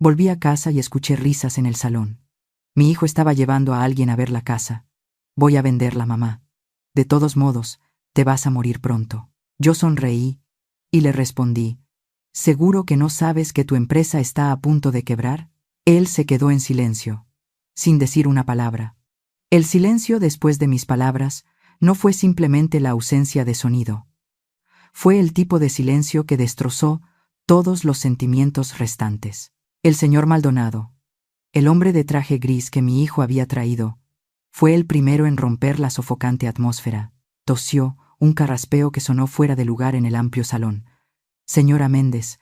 Volví a casa y escuché risas en el salón. Mi hijo estaba llevando a alguien a ver la casa. Voy a venderla, mamá. De todos modos, te vas a morir pronto. Yo sonreí y le respondí, ¿seguro que no sabes que tu empresa está a punto de quebrar? Él se quedó en silencio, sin decir una palabra. El silencio después de mis palabras no fue simplemente la ausencia de sonido. Fue el tipo de silencio que destrozó todos los sentimientos restantes. El señor Maldonado, el hombre de traje gris que mi hijo había traído, fue el primero en romper la sofocante atmósfera. Tosió, un carraspeo que sonó fuera de lugar en el amplio salón. Señora Méndez.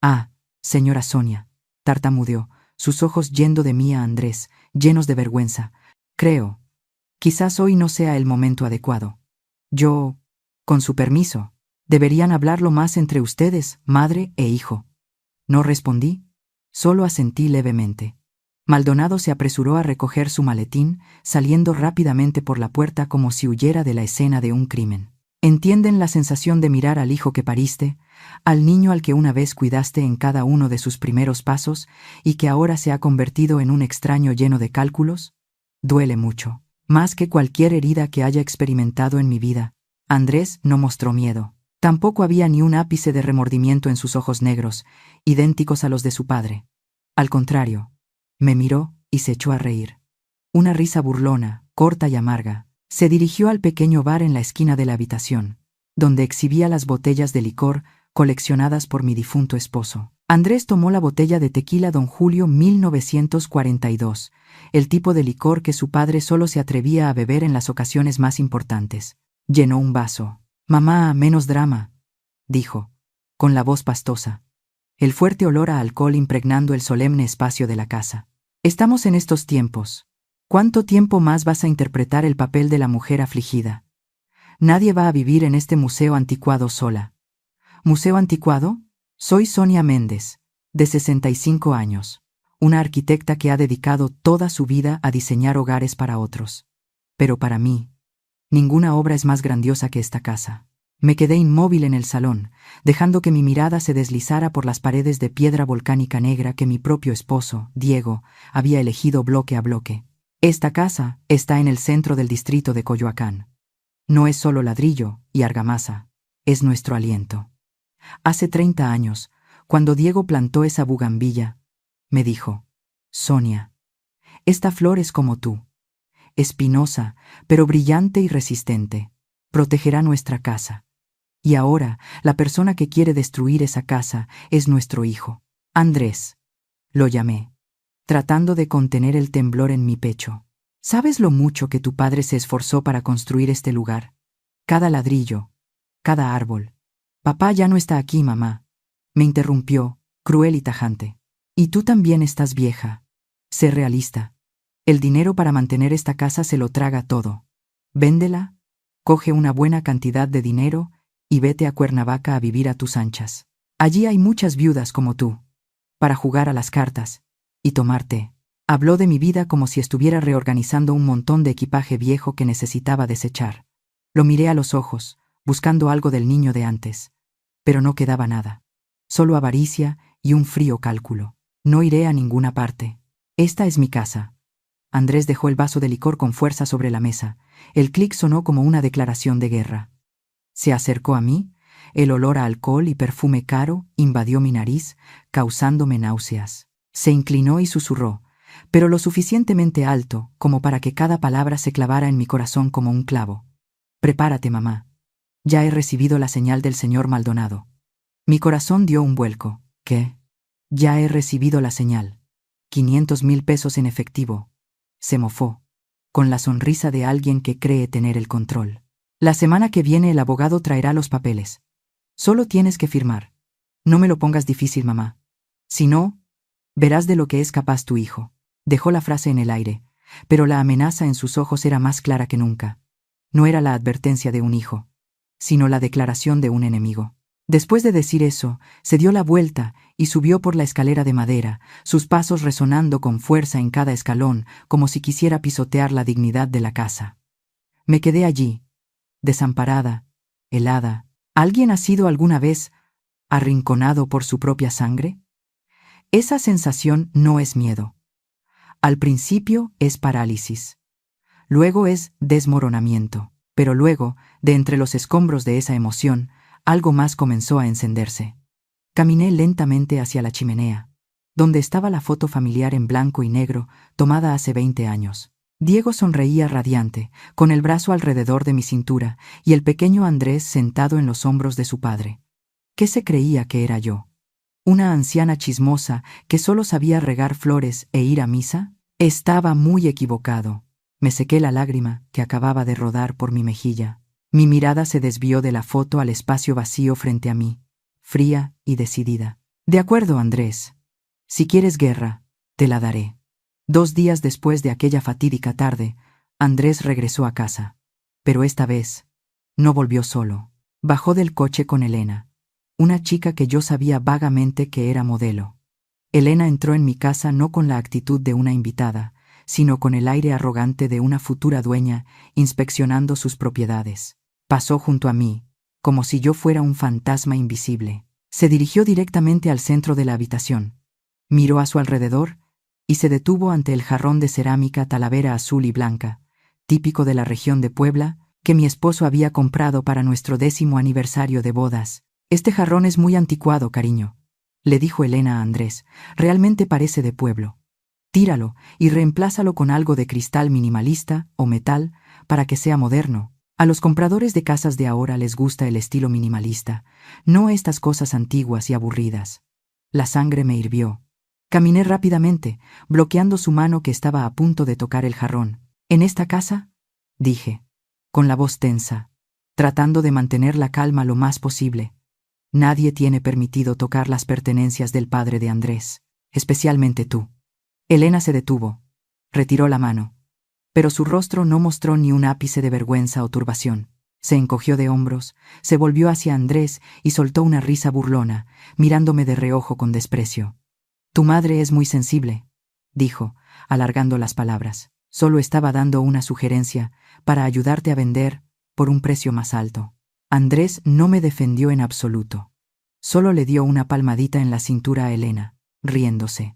Ah, señora Sonia, tartamudeó, sus ojos yendo de mí a Andrés, llenos de vergüenza. Creo, quizás hoy no sea el momento adecuado. Yo, con su permiso, deberían hablarlo más entre ustedes, madre e hijo. No respondí, solo asentí levemente. Maldonado se apresuró a recoger su maletín, saliendo rápidamente por la puerta como si huyera de la escena de un crimen. ¿Entienden la sensación de mirar al hijo que pariste, al niño al que una vez cuidaste en cada uno de sus primeros pasos y que ahora se ha convertido en un extraño lleno de cálculos? Duele mucho, más que cualquier herida que haya experimentado en mi vida. Andrés no mostró miedo. Tampoco había ni un ápice de remordimiento en sus ojos negros, idénticos a los de su padre. Al contrario, me miró y se echó a reír. Una risa burlona, corta y amarga. Se dirigió al pequeño bar en la esquina de la habitación, donde exhibía las botellas de licor coleccionadas por mi difunto esposo. Andrés tomó la botella de tequila Don Julio 1942, el tipo de licor que su padre solo se atrevía a beber en las ocasiones más importantes. Llenó un vaso. «Mamá, menos drama», dijo, con la voz pastosa, el fuerte olor a alcohol impregnando el solemne espacio de la casa. «Estamos en estos tiempos. ¿Cuánto tiempo más vas a interpretar el papel de la mujer afligida? Nadie va a vivir en este museo anticuado sola». «¿Museo anticuado?» Soy Sonia Méndez, de 65 años, una arquitecta que ha dedicado toda su vida a diseñar hogares para otros. Pero para mí, ninguna obra es más grandiosa que esta casa. Me quedé inmóvil en el salón, dejando que mi mirada se deslizara por las paredes de piedra volcánica negra que mi propio esposo, Diego, había elegido bloque a bloque. Esta casa está en el centro del distrito de Coyoacán. No es solo ladrillo y argamasa, es nuestro aliento. Hace 30 años, cuando Diego plantó esa bugambilla, me dijo, «Sonia, esta flor es como tú, espinosa, pero brillante y resistente. Protegerá nuestra casa». Y ahora, la persona que quiere destruir esa casa es nuestro hijo. Andrés. Lo llamé, tratando de contener el temblor en mi pecho. ¿Sabes lo mucho que tu padre se esforzó para construir este lugar? Cada ladrillo, cada árbol. Papá ya no está aquí, mamá. Me interrumpió, cruel y tajante. Y tú también estás vieja. Sé realista. El dinero para mantener esta casa se lo traga todo. Véndela, coge una buena cantidad de dinero y vete a Cuernavaca a vivir a tus anchas. Allí hay muchas viudas como tú, para jugar a las cartas y tomar té. Habló de mi vida como si estuviera reorganizando un montón de equipaje viejo que necesitaba desechar. Lo miré a los ojos, buscando algo del niño de antes. Pero no quedaba nada. Solo avaricia y un frío cálculo. No iré a ninguna parte. Esta es mi casa. Andrés dejó el vaso de licor con fuerza sobre la mesa. El clic sonó como una declaración de guerra. Se acercó a mí, el olor a alcohol y perfume caro invadió mi nariz, causándome náuseas. Se inclinó y susurró, pero lo suficientemente alto como para que cada palabra se clavara en mi corazón como un clavo. «Prepárate, mamá. Ya he recibido la señal del señor Maldonado». Mi corazón dio un vuelco. «¿Qué?» «Ya he recibido la señal. 500,000 pesos en efectivo». Se mofó, con la sonrisa de alguien que cree tener el control. «La semana que viene el abogado traerá los papeles. Solo tienes que firmar. No me lo pongas difícil, mamá. Si no, verás de lo que es capaz tu hijo». Dejó la frase en el aire, pero la amenaza en sus ojos era más clara que nunca. No era la advertencia de un hijo, sino la declaración de un enemigo. Después de decir eso, se dio la vuelta y subió por la escalera de madera, sus pasos resonando con fuerza en cada escalón, como si quisiera pisotear la dignidad de la casa. Me quedé allí, desamparada, helada. ¿Alguien ha sido alguna vez arrinconado por su propia sangre? Esa sensación no es miedo. Al principio es parálisis. Luego es desmoronamiento. Pero luego, de entre los escombros de esa emoción, algo más comenzó a encenderse. Caminé lentamente hacia la chimenea, donde estaba la foto familiar en blanco y negro, tomada hace 20 años. Diego sonreía radiante, con el brazo alrededor de mi cintura, y el pequeño Andrés sentado en los hombros de su padre. ¿Qué se creía que era yo? ¿Una anciana chismosa que solo sabía regar flores e ir a misa? Estaba muy equivocado. Me sequé la lágrima que acababa de rodar por mi mejilla. Mi mirada se desvió de la foto al espacio vacío frente a mí, fría y decidida. De acuerdo, Andrés. Si quieres guerra, te la daré. 2 días después de aquella fatídica tarde, Andrés regresó a casa. Pero esta vez, no volvió solo. Bajó del coche con Elena, una chica que yo sabía vagamente que era modelo. Elena entró en mi casa no con la actitud de una invitada, sino con el aire arrogante de una futura dueña inspeccionando sus propiedades. Pasó junto a mí, como si yo fuera un fantasma invisible. Se dirigió directamente al centro de la habitación. Miró a su alrededor y se detuvo ante el jarrón de cerámica talavera azul y blanca, típico de la región de Puebla, que mi esposo había comprado para nuestro 10º aniversario de bodas. Este jarrón es muy anticuado, cariño, le dijo Elena a Andrés. Realmente parece de pueblo. Tíralo y reemplázalo con algo de cristal minimalista o metal para que sea moderno. A los compradores de casas de ahora les gusta el estilo minimalista, no estas cosas antiguas y aburridas. La sangre me hirvió. Caminé rápidamente, bloqueando su mano que estaba a punto de tocar el jarrón. ¿En esta casa?, dije, con la voz tensa, tratando de mantener la calma lo más posible. Nadie tiene permitido tocar las pertenencias del padre de Andrés, especialmente tú. Elena se detuvo, retiró la mano, pero su rostro no mostró ni un ápice de vergüenza o turbación. Se encogió de hombros, se volvió hacia Andrés y soltó una risa burlona, mirándome de reojo con desprecio. Tu madre es muy sensible, dijo, alargando las palabras. Solo estaba dando una sugerencia para ayudarte a vender por un precio más alto. Andrés no me defendió en absoluto. Solo le dio una palmadita en la cintura a Elena, riéndose.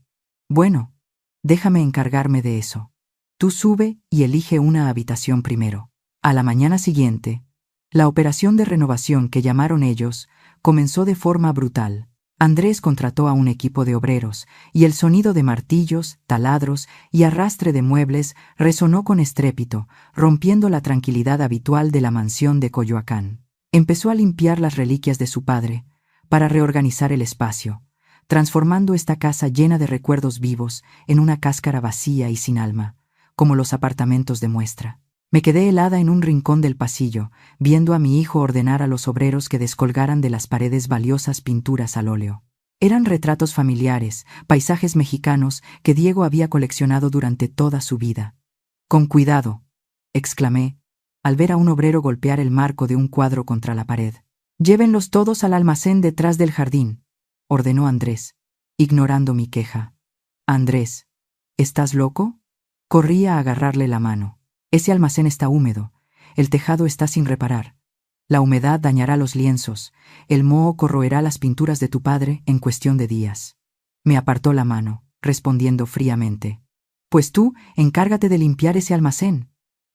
Bueno, déjame encargarme de eso. Tú sube y elige una habitación primero. A la mañana siguiente, la operación de renovación que llamaron ellos comenzó de forma brutal. Andrés contrató a un equipo de obreros y el sonido de martillos, taladros y arrastre de muebles resonó con estrépito, rompiendo la tranquilidad habitual de la mansión de Coyoacán. Empezó a limpiar las reliquias de su padre para reorganizar el espacio, transformando esta casa llena de recuerdos vivos en una cáscara vacía y sin alma, como los apartamentos de muestra. Me quedé helada en un rincón del pasillo, viendo a mi hijo ordenar a los obreros que descolgaran de las paredes valiosas pinturas al óleo. Eran retratos familiares, paisajes mexicanos que Diego había coleccionado durante toda su vida. «Con cuidado», exclamé, al ver a un obrero golpear el marco de un cuadro contra la pared. «Llévenlos todos al almacén detrás del jardín», ordenó Andrés, ignorando mi queja. «Andrés, ¿estás loco?». Corrí a agarrarle la mano. «Ese almacén está húmedo, el tejado está sin reparar. La humedad dañará los lienzos, el moho corroerá las pinturas de tu padre en cuestión de días». Me apartó la mano, respondiendo fríamente. «Pues tú, encárgate de limpiar ese almacén.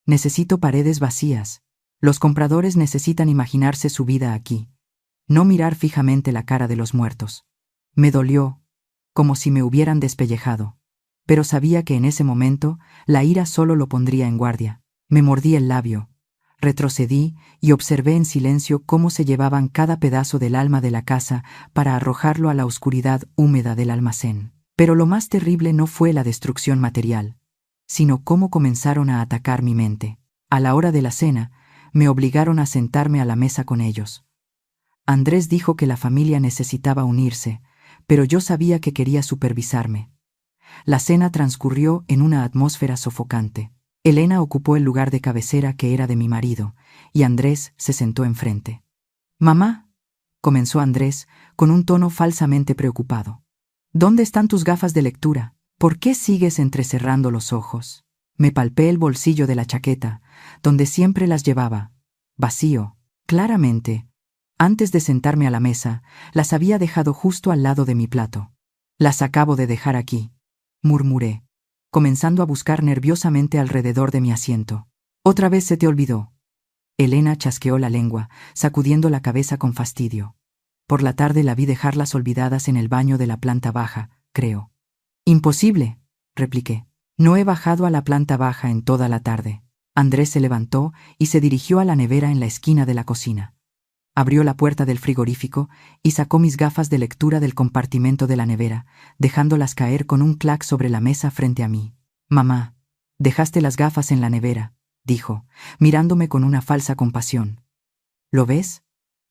Necesito paredes vacías. Los compradores necesitan imaginarse su vida aquí, no mirar fijamente la cara de los muertos». Me dolió, como si me hubieran despellejado, pero sabía que en ese momento la ira solo lo pondría en guardia. Me mordí el labio, retrocedí y observé en silencio cómo se llevaban cada pedazo del alma de la casa para arrojarlo a la oscuridad húmeda del almacén. Pero lo más terrible no fue la destrucción material, sino cómo comenzaron a atacar mi mente. A la hora de la cena, me obligaron a sentarme a la mesa con ellos. Andrés dijo que la familia necesitaba unirse, pero yo sabía que quería supervisarme. La cena transcurrió en una atmósfera sofocante. Elena ocupó el lugar de cabecera que era de mi marido, y Andrés se sentó enfrente. «Mamá», comenzó Andrés con un tono falsamente preocupado. «¿Dónde están tus gafas de lectura? ¿Por qué sigues entrecerrando los ojos?». Me palpé el bolsillo de la chaqueta, donde siempre las llevaba, vacío. Claramente, antes de sentarme a la mesa, las había dejado justo al lado de mi plato. Las acabo de dejar aquí, murmuré, comenzando a buscar nerviosamente alrededor de mi asiento. Otra vez se te olvidó. Elena chasqueó la lengua, sacudiendo la cabeza con fastidio. Por la tarde la vi dejarlas olvidadas en el baño de la planta baja, creo. Imposible, repliqué. No he bajado a la planta baja en toda la tarde. Andrés se levantó y se dirigió a la nevera en la esquina de la cocina. Abrió la puerta del frigorífico y sacó mis gafas de lectura del compartimento de la nevera, dejándolas caer con un clac sobre la mesa frente a mí. Mamá, dejaste las gafas en la nevera, dijo, mirándome con una falsa compasión. ¿Lo ves?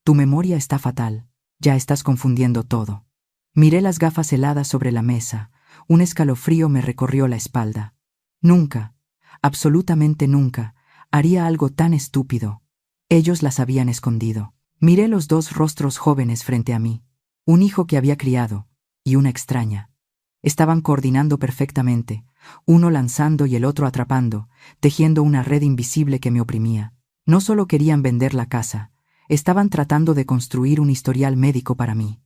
Tu memoria está fatal. Ya estás confundiendo todo. Miré las gafas heladas sobre la mesa. Un escalofrío me recorrió la espalda. Nunca, absolutamente nunca, haría algo tan estúpido. Ellos las habían escondido. Miré los dos rostros jóvenes frente a mí. Un hijo que había criado y una extraña. Estaban coordinando perfectamente, uno lanzando y el otro atrapando, tejiendo una red invisible que me oprimía. No solo querían vender la casa, estaban tratando de construir un historial médico para mí.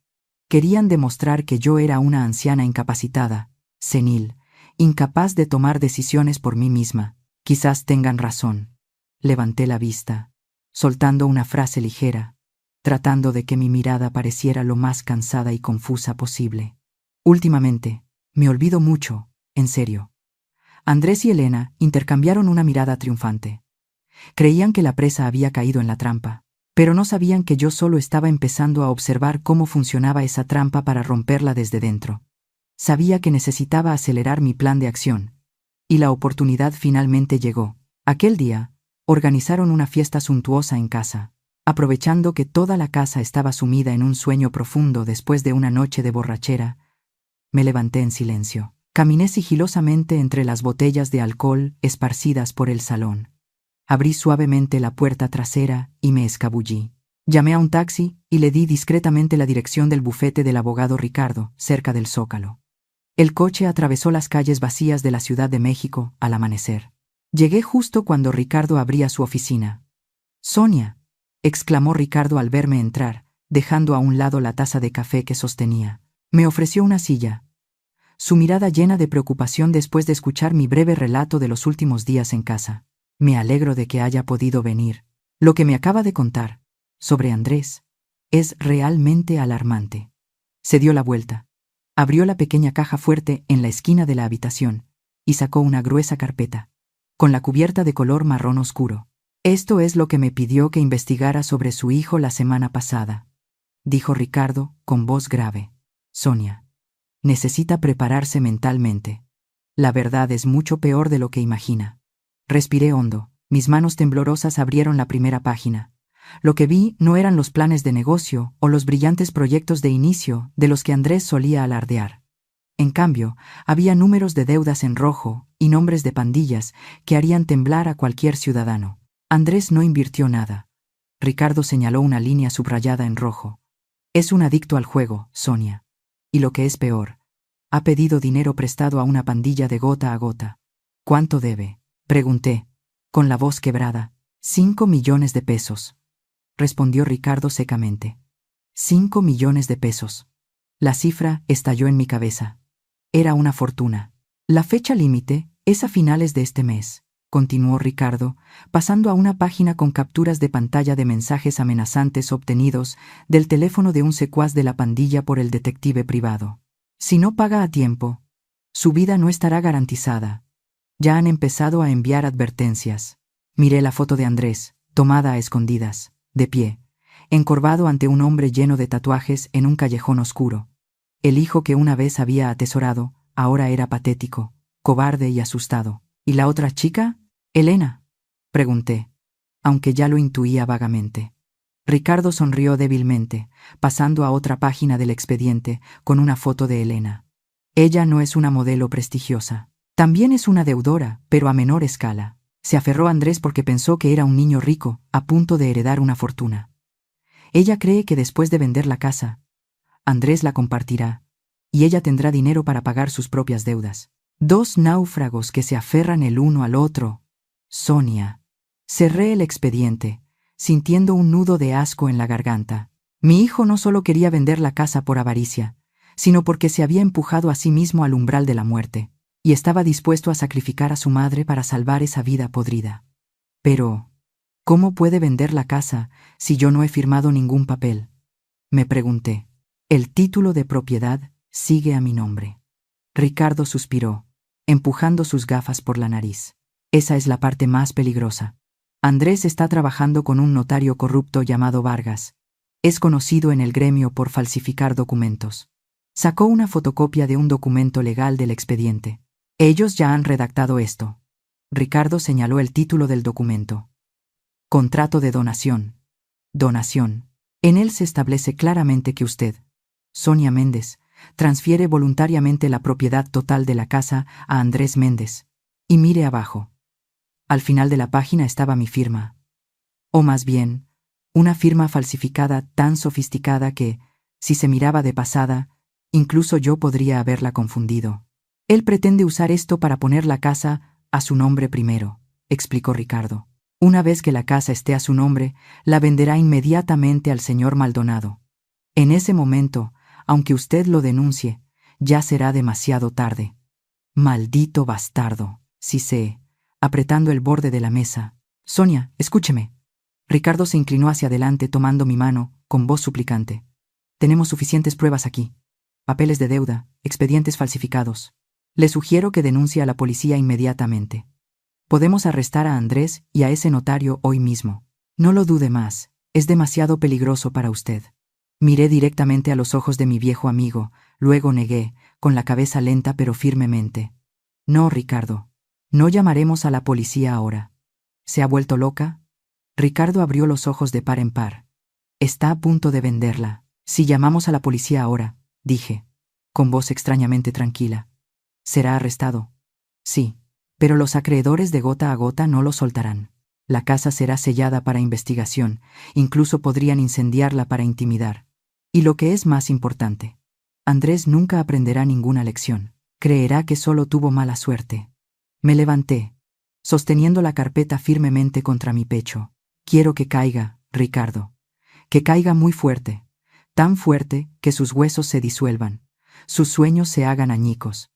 Querían demostrar que yo era una anciana incapacitada, senil, incapaz de tomar decisiones por mí misma. Quizás tengan razón. Levanté la vista, soltando una frase ligera, tratando de que mi mirada pareciera lo más cansada y confusa posible. Últimamente, me olvido mucho, en serio. Andrés y Elena intercambiaron una mirada triunfante. Creían que la presa había caído en la trampa, pero no sabían que yo solo estaba empezando a observar cómo funcionaba esa trampa para romperla desde dentro. Sabía que necesitaba acelerar mi plan de acción, y la oportunidad finalmente llegó. Aquel día, organizaron una fiesta suntuosa en casa, aprovechando que toda la casa estaba sumida en un sueño profundo después de una noche de borrachera. Me levanté en silencio. Caminé sigilosamente entre las botellas de alcohol esparcidas por el salón. Abrí suavemente la puerta trasera y me escabullí. Llamé a un taxi y le di discretamente la dirección del bufete del abogado Ricardo, cerca del Zócalo. El coche atravesó las calles vacías de la Ciudad de México al amanecer. Llegué justo cuando Ricardo abría su oficina. «Sonia», exclamó Ricardo al verme entrar, dejando a un lado la taza de café que sostenía. Me ofreció una silla. Su mirada llena de preocupación después de escuchar mi breve relato de los últimos días en casa. Me alegro de que haya podido venir. Lo que me acaba de contar, sobre Andrés, es realmente alarmante. Se dio la vuelta. Abrió la pequeña caja fuerte en la esquina de la habitación y sacó una gruesa carpeta, con la cubierta de color marrón oscuro. Esto es lo que me pidió que investigara sobre su hijo la semana pasada, dijo Ricardo con voz grave. Sonia, necesita prepararse mentalmente. La verdad es mucho peor de lo que imagina. Respiré hondo. Mis manos temblorosas abrieron la primera página. Lo que vi no eran los planes de negocio o los brillantes proyectos de inicio de los que Andrés solía alardear. En cambio, había números de deudas en rojo y nombres de pandillas que harían temblar a cualquier ciudadano. Andrés no invirtió nada. Ricardo señaló una línea subrayada en rojo. Es un adicto al juego, Sonia. Y lo que es peor, ha pedido dinero prestado a una pandilla de gota a gota. ¿Cuánto debe?, pregunté, con la voz quebrada. 5 millones de pesos, respondió Ricardo secamente. 5 millones de pesos. La cifra estalló en mi cabeza. Era una fortuna. La fecha límite es a finales de este mes, continuó Ricardo, pasando a una página con capturas de pantalla de mensajes amenazantes obtenidos del teléfono de un secuaz de la pandilla por el detective privado. Si no paga a tiempo, su vida no estará garantizada. Ya han empezado a enviar advertencias. Miré la foto de Andrés, tomada a escondidas, de pie, encorvado ante un hombre lleno de tatuajes en un callejón oscuro. El hijo que una vez había atesorado, ahora era patético, cobarde y asustado. ¿Y la otra chica? ¿Elena?, pregunté, aunque ya lo intuía vagamente. Ricardo sonrió débilmente, pasando a otra página del expediente con una foto de Elena. Ella no es una modelo prestigiosa. También es una deudora, pero a menor escala. Se aferró a Andrés porque pensó que era un niño rico, a punto de heredar una fortuna. Ella cree que después de vender la casa, Andrés la compartirá, y ella tendrá dinero para pagar sus propias deudas. 2 náufragos que se aferran el uno al otro. Sonia. Cerré el expediente, sintiendo un nudo de asco en la garganta. Mi hijo no solo quería vender la casa por avaricia, sino porque se había empujado a sí mismo al umbral de la muerte, y estaba dispuesto a sacrificar a su madre para salvar esa vida podrida. Pero, ¿cómo puede vender la casa si yo no he firmado ningún papel?, me pregunté. El título de propiedad sigue a mi nombre. Ricardo suspiró, empujando sus gafas por la nariz. Esa es la parte más peligrosa. Andrés está trabajando con un notario corrupto llamado Vargas. Es conocido en el gremio por falsificar documentos. Sacó una fotocopia de un documento legal del expediente. Ellos ya han redactado esto. Ricardo señaló el título del documento. Contrato de donación. Donación. En él se establece claramente que usted, Sonia Méndez, transfiere voluntariamente la propiedad total de la casa a Andrés Méndez. Y mire abajo. Al final de la página estaba mi firma. O más bien, una firma falsificada tan sofisticada que, si se miraba de pasada, incluso yo podría haberla confundido. Él pretende usar esto para poner la casa a su nombre primero, explicó Ricardo. Una vez que la casa esté a su nombre, la venderá inmediatamente al señor Maldonado. En ese momento, aunque usted lo denuncie, ya será demasiado tarde. Maldito bastardo, sisé, apretando el borde de la mesa. Sonia, escúcheme. Ricardo se inclinó hacia adelante tomando mi mano, con voz suplicante. Tenemos suficientes pruebas aquí. Papeles de deuda, expedientes falsificados. Le sugiero que denuncie a la policía inmediatamente. Podemos arrestar a Andrés y a ese notario hoy mismo. No lo dude más, es demasiado peligroso para usted. Miré directamente a los ojos de mi viejo amigo, luego negué, con la cabeza lenta pero firmemente. No, Ricardo. No llamaremos a la policía ahora. ¿Se ha vuelto loca? Ricardo abrió los ojos de par en par. Está a punto de venderla. Si llamamos a la policía ahora, dije, con voz extrañamente tranquila. ¿Será arrestado? Sí. Pero los acreedores de Gota a Gota no lo soltarán. La casa será sellada para investigación, incluso podrían incendiarla para intimidar. Y lo que es más importante, Andrés nunca aprenderá ninguna lección. Creerá que solo tuvo mala suerte. Me levanté, sosteniendo la carpeta firmemente contra mi pecho. Quiero que caiga, Ricardo. Que caiga muy fuerte, tan fuerte que sus huesos se disuelvan, sus sueños se hagan añicos.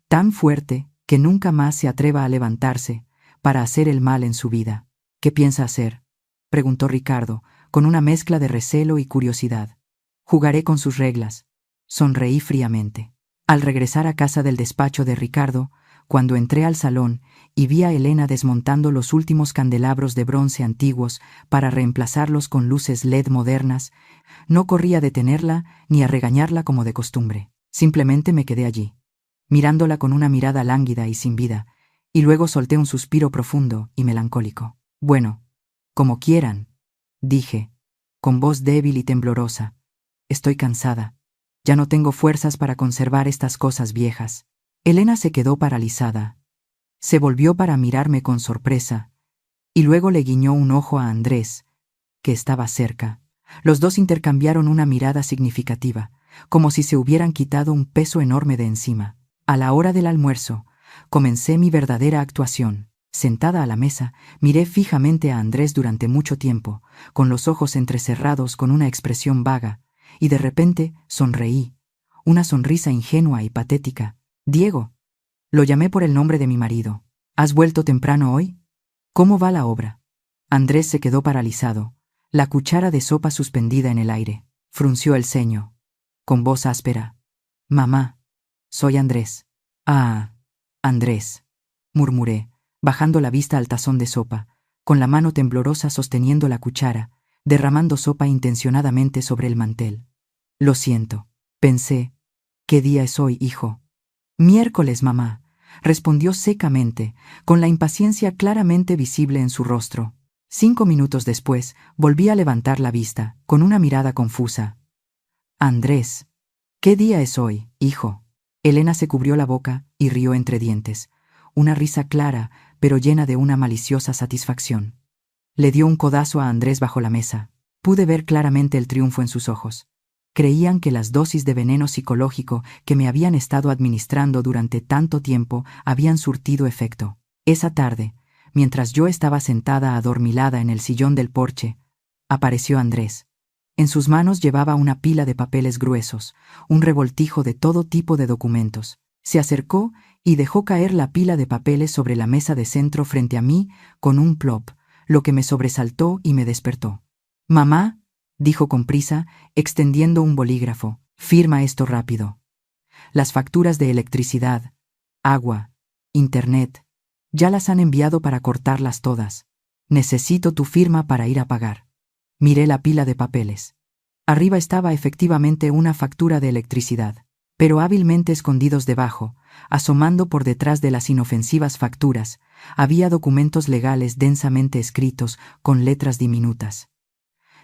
Tan fuerte que nunca más se atreva a levantarse para hacer el mal en su vida. ¿Qué piensa hacer?, preguntó Ricardo, con una mezcla de recelo y curiosidad. Jugaré con sus reglas. Sonreí fríamente. Al regresar a casa del despacho de Ricardo, cuando entré al salón y vi a Elena desmontando los últimos candelabros de bronce antiguos para reemplazarlos con luces LED modernas, no corrí a detenerla ni a regañarla como de costumbre. Simplemente me quedé allí, mirándola con una mirada lánguida y sin vida, y luego solté un suspiro profundo y melancólico. Bueno, como quieran, dije, con voz débil y temblorosa. Estoy cansada. Ya no tengo fuerzas para conservar estas cosas viejas. Elena se quedó paralizada. Se volvió para mirarme con sorpresa, y luego le guiñó un ojo a Andrés, que estaba cerca. Los dos intercambiaron una mirada significativa, como si se hubieran quitado un peso enorme de encima. A la hora del almuerzo, comencé mi verdadera actuación. Sentada a la mesa, miré fijamente a Andrés durante mucho tiempo, con los ojos entrecerrados con una expresión vaga, y de repente sonreí, una sonrisa ingenua y patética. Diego. Lo llamé por el nombre de mi marido. ¿Has vuelto temprano hoy? ¿Cómo va la obra? Andrés se quedó paralizado, la cuchara de sopa suspendida en el aire. Frunció el ceño, con voz áspera. Mamá, soy Andrés. Ah, Andrés, murmuré, bajando la vista al tazón de sopa, con la mano temblorosa sosteniendo la cuchara, derramando sopa intencionadamente sobre el mantel. Lo siento, pensé. ¿Qué día es hoy, hijo? Miércoles, mamá, respondió secamente, con la impaciencia claramente visible en su rostro. 5 minutos después, volví a levantar la vista, con una mirada confusa. Andrés, ¿qué día es hoy, hijo? Elena se cubrió la boca y rió entre dientes, una risa clara, pero llena de una maliciosa satisfacción. Le dio un codazo a Andrés bajo la mesa. Pude ver claramente el triunfo en sus ojos. Creían que las dosis de veneno psicológico que me habían estado administrando durante tanto tiempo habían surtido efecto. Esa tarde, mientras yo estaba sentada adormilada en el sillón del porche, apareció Andrés. En sus manos llevaba una pila de papeles gruesos, un revoltijo de todo tipo de documentos. Se acercó y dejó caer la pila de papeles sobre la mesa de centro frente a mí con un plop, lo que me sobresaltó y me despertó. «Mamá», dijo con prisa, extendiendo un bolígrafo, «firma esto rápido. Las facturas de electricidad, agua, internet, ya las han enviado para cortarlas todas. Necesito tu firma para ir a pagar». Miré la pila de papeles. Arriba estaba efectivamente una factura de electricidad, pero hábilmente escondidos debajo, asomando por detrás de las inofensivas facturas, había documentos legales densamente escritos con letras diminutas.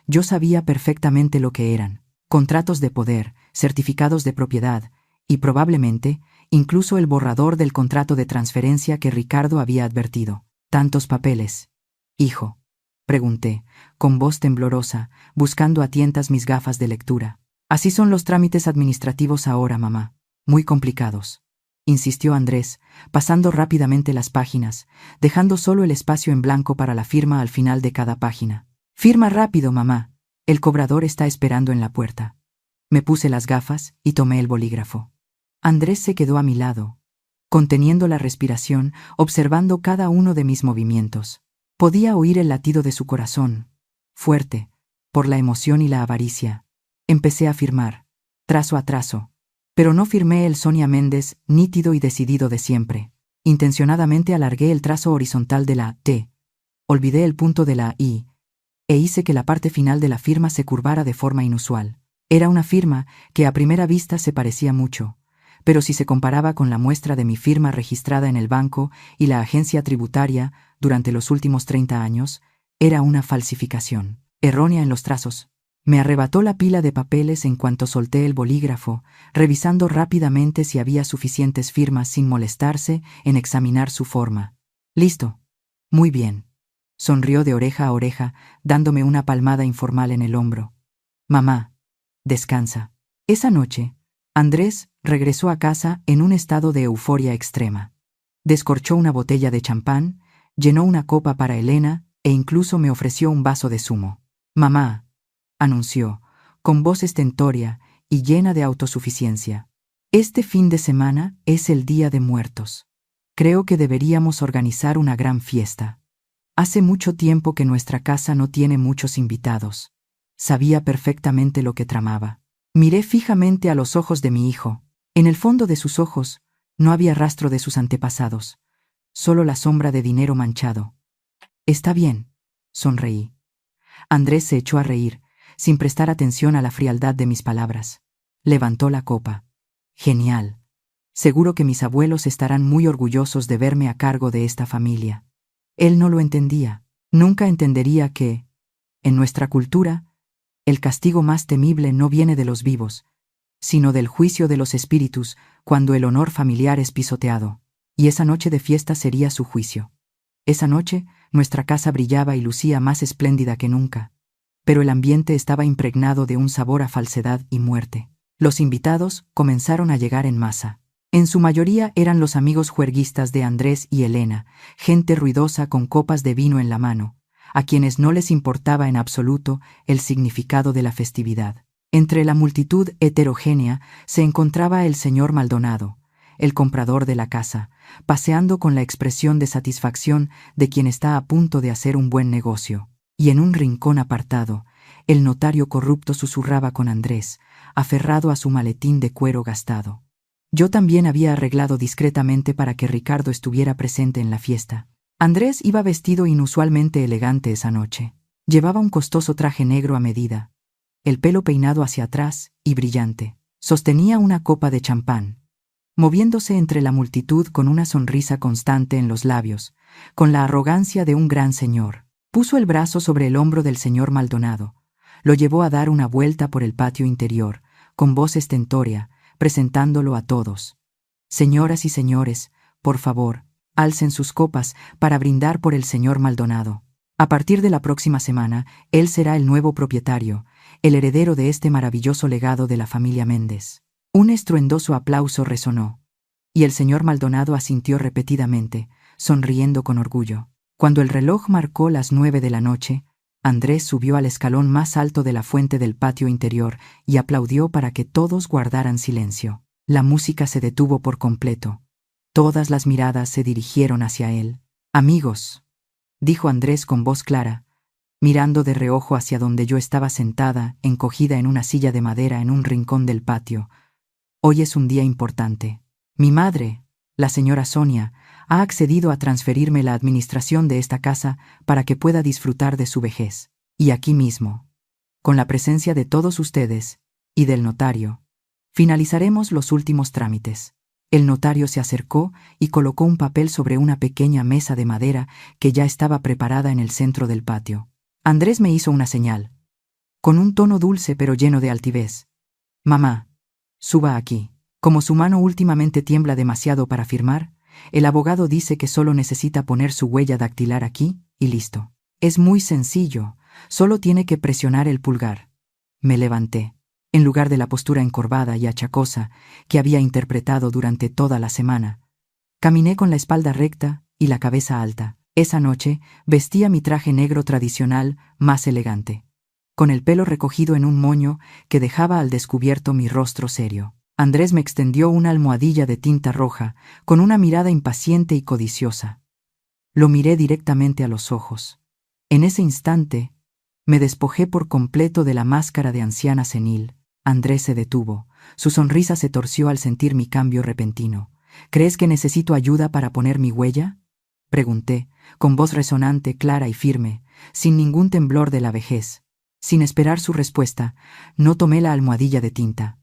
Yo sabía perfectamente lo que eran: contratos de poder, certificados de propiedad y probablemente incluso el borrador del contrato de transferencia que Ricardo había advertido. «¿Tantos papeles, hijo?», pregunté, con voz temblorosa, buscando a tientas mis gafas de lectura. «Así son los trámites administrativos ahora, mamá. Muy complicados», insistió Andrés, pasando rápidamente las páginas, dejando solo el espacio en blanco para la firma al final de cada página. «Firma rápido, mamá. El cobrador está esperando en la puerta». Me puse las gafas y tomé el bolígrafo. Andrés se quedó a mi lado, conteniendo la respiración, observando cada uno de mis movimientos. Podía oír el latido de su corazón, fuerte, por la emoción y la avaricia. Empecé a firmar, trazo a trazo, pero no firmé el Sonia Méndez nítido y decidido de siempre. Intencionadamente alargué el trazo horizontal de la T, olvidé el punto de la I, e hice que la parte final de la firma se curvara de forma inusual. Era una firma que a primera vista se parecía mucho, pero si se comparaba con la muestra de mi firma registrada en el banco y la agencia tributaria durante los últimos 30 años, era una falsificación, errónea en los trazos. Me arrebató la pila de papeles en cuanto solté el bolígrafo, revisando rápidamente si había suficientes firmas sin molestarse en examinar su forma. «Listo. Muy bien», sonrió de oreja a oreja, dándome una palmada informal en el hombro. «Mamá, descansa». Esa noche, Andrés regresó a casa en un estado de euforia extrema. Descorchó una botella de champán, llenó una copa para Elena e incluso me ofreció un vaso de zumo. «Mamá», anunció, con voz estentórea y llena de autosuficiencia, «este fin de semana es el Día de Muertos. Creo que deberíamos organizar una gran fiesta. Hace mucho tiempo que nuestra casa no tiene muchos invitados». Sabía perfectamente lo que tramaba. Miré fijamente a los ojos de mi hijo. En el fondo de sus ojos no había rastro de sus antepasados, solo la sombra de dinero manchado. «Está bien», sonreí. Andrés se echó a reír, sin prestar atención a la frialdad de mis palabras. Levantó la copa. «Genial. Seguro que mis abuelos estarán muy orgullosos de verme a cargo de esta familia». Él no lo entendía. Nunca entendería que, en nuestra cultura, el castigo más temible no viene de los vivos, sino del juicio de los espíritus cuando el honor familiar es pisoteado. Y esa noche de fiesta sería su juicio. Esa noche, nuestra casa brillaba y lucía más espléndida que nunca, pero el ambiente estaba impregnado de un sabor a falsedad y muerte. Los invitados comenzaron a llegar en masa. En su mayoría eran los amigos juerguistas de Andrés y Elena, gente ruidosa con copas de vino en la mano, a quienes no les importaba en absoluto el significado de la festividad. Entre la multitud heterogénea se encontraba el señor Maldonado, el comprador de la casa, paseando con la expresión de satisfacción de quien está a punto de hacer un buen negocio. Y en un rincón apartado, el notario corrupto susurraba con Andrés, aferrado a su maletín de cuero gastado. Yo también había arreglado discretamente para que Ricardo estuviera presente en la fiesta. Andrés iba vestido inusualmente elegante esa noche. Llevaba un costoso traje negro a medida, el pelo peinado hacia atrás y brillante. Sostenía una copa de champán, moviéndose entre la multitud con una sonrisa constante en los labios, con la arrogancia de un gran señor. Puso el brazo sobre el hombro del señor Maldonado, lo llevó a dar una vuelta por el patio interior, con voz estentórea, presentándolo a todos. «Señoras y señores, por favor, alcen sus copas para brindar por el señor Maldonado. A partir de la próxima semana, él será el nuevo propietario, el heredero de este maravilloso legado de la familia Méndez». Un estruendoso aplauso resonó, y el señor Maldonado asintió repetidamente, sonriendo con orgullo. Cuando el reloj marcó las 9 de la noche, Andrés subió al escalón más alto de la fuente del patio interior y aplaudió para que todos guardaran silencio. La música se detuvo por completo. Todas las miradas se dirigieron hacia él. «Amigos», dijo Andrés con voz clara, mirando de reojo hacia donde yo estaba sentada, encogida en una silla de madera en un rincón del patio. «Hoy es un día importante. Mi madre, la señora Sonia, ha accedido a transferirme la administración de esta casa para que pueda disfrutar de su vejez. Y aquí mismo, con la presencia de todos ustedes y del notario, finalizaremos los últimos trámites». El notario se acercó y colocó un papel sobre una pequeña mesa de madera que ya estaba preparada en el centro del patio. Andrés me hizo una señal, con un tono dulce pero lleno de altivez. «Mamá, suba aquí». Como su mano últimamente tiembla demasiado para firmar, el abogado dice que solo necesita poner su huella dactilar aquí y listo. Es muy sencillo, solo tiene que presionar el pulgar. Me levanté. En lugar de la postura encorvada y achacosa que había interpretado durante toda la semana, caminé con la espalda recta y la cabeza alta. Esa noche vestía mi traje negro tradicional más elegante, con el pelo recogido en un moño que dejaba al descubierto mi rostro serio. Andrés me extendió una almohadilla de tinta roja con una mirada impaciente y codiciosa. Lo miré directamente a los ojos. En ese instante, me despojé por completo de la máscara de anciana senil. Andrés se detuvo. Su sonrisa se torció al sentir mi cambio repentino. «¿Crees que necesito ayuda para poner mi huella?», pregunté, con voz resonante, clara y firme, sin ningún temblor de la vejez. Sin esperar su respuesta, no tomé la almohadilla de tinta.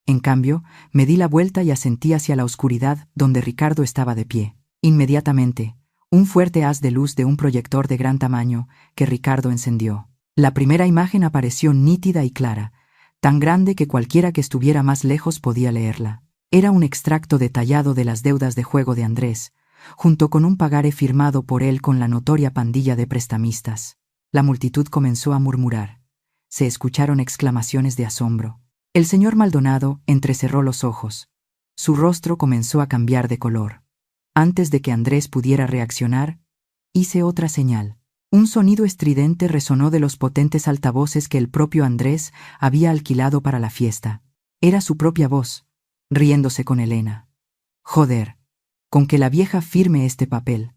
En cambio, me di la vuelta y asentí hacia la oscuridad donde Ricardo estaba de pie. Inmediatamente, un fuerte haz de luz de un proyector de gran tamaño que Ricardo encendió. La primera imagen apareció nítida y clara, tan grande que cualquiera que estuviera más lejos podía leerla. Era un extracto detallado de las deudas de juego de Andrés, junto con un pagaré firmado por él con la notoria pandilla de prestamistas. La multitud comenzó a murmurar. Se escucharon exclamaciones de asombro. El señor Maldonado entrecerró los ojos. Su rostro comenzó a cambiar de color. Antes de que Andrés pudiera reaccionar, hice otra señal. Un sonido estridente resonó de los potentes altavoces que el propio Andrés había alquilado para la fiesta. Era su propia voz, riéndose con Elena. «Joder, con que la vieja firme este papel.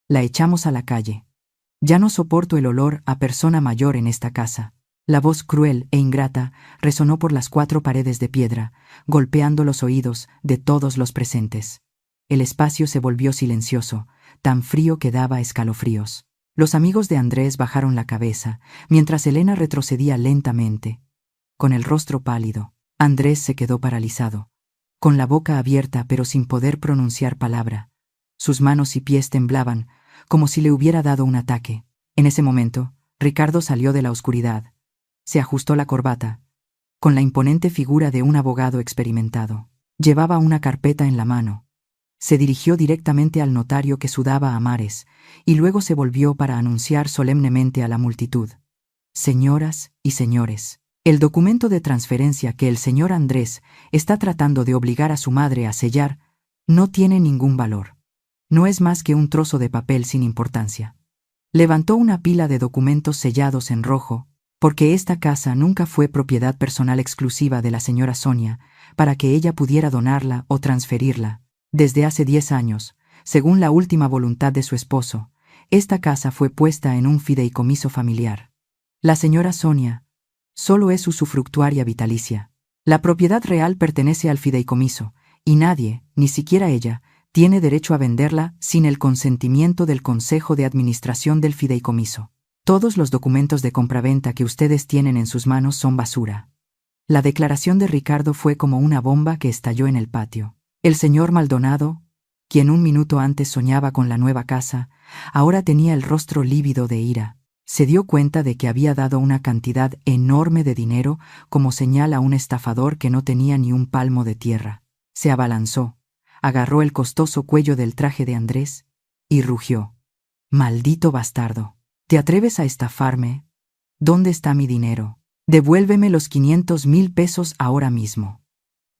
La echamos a la calle. Ya no soporto el olor a persona mayor en esta casa». La voz cruel e ingrata resonó por las 4 paredes de piedra, golpeando los oídos de todos los presentes. El espacio se volvió silencioso, tan frío que daba escalofríos. Los amigos de Andrés bajaron la cabeza, mientras Elena retrocedía lentamente. Con el rostro pálido, Andrés se quedó paralizado, con la boca abierta pero sin poder pronunciar palabra. Sus manos y pies temblaban, como si le hubiera dado un ataque. En ese momento, Ricardo salió de la oscuridad. Se ajustó la corbata, con la imponente figura de un abogado experimentado. Llevaba una carpeta en la mano. Se dirigió directamente al notario que sudaba a mares, y luego se volvió para anunciar solemnemente a la multitud. «Señoras y señores, el documento de transferencia que el señor Andrés está tratando de obligar a su madre a sellar no tiene ningún valor. No es más que un trozo de papel sin importancia». Levantó una pila de documentos sellados en rojo, porque esta casa nunca fue propiedad personal exclusiva de la señora Sonia, para que ella pudiera donarla o transferirla. Desde hace 10 años, según la última voluntad de su esposo, esta casa fue puesta en un fideicomiso familiar. La señora Sonia solo es usufructuaria vitalicia. La propiedad real pertenece al fideicomiso, y nadie, ni siquiera ella, tiene derecho a venderla sin el consentimiento del Consejo de Administración del fideicomiso. Todos los documentos de compraventa que ustedes tienen en sus manos son basura. La declaración de Ricardo fue como una bomba que estalló en el patio. El señor Maldonado, quien un minuto antes soñaba con la nueva casa, ahora tenía el rostro lívido de ira. Se dio cuenta de que había dado una cantidad enorme de dinero como señal a un estafador que no tenía ni un palmo de tierra. Se abalanzó, agarró el costoso cuello del traje de Andrés y rugió. «Maldito bastardo. ¿Te atreves a estafarme? ¿Dónde está mi dinero? Devuélveme los 500,000 pesos ahora mismo».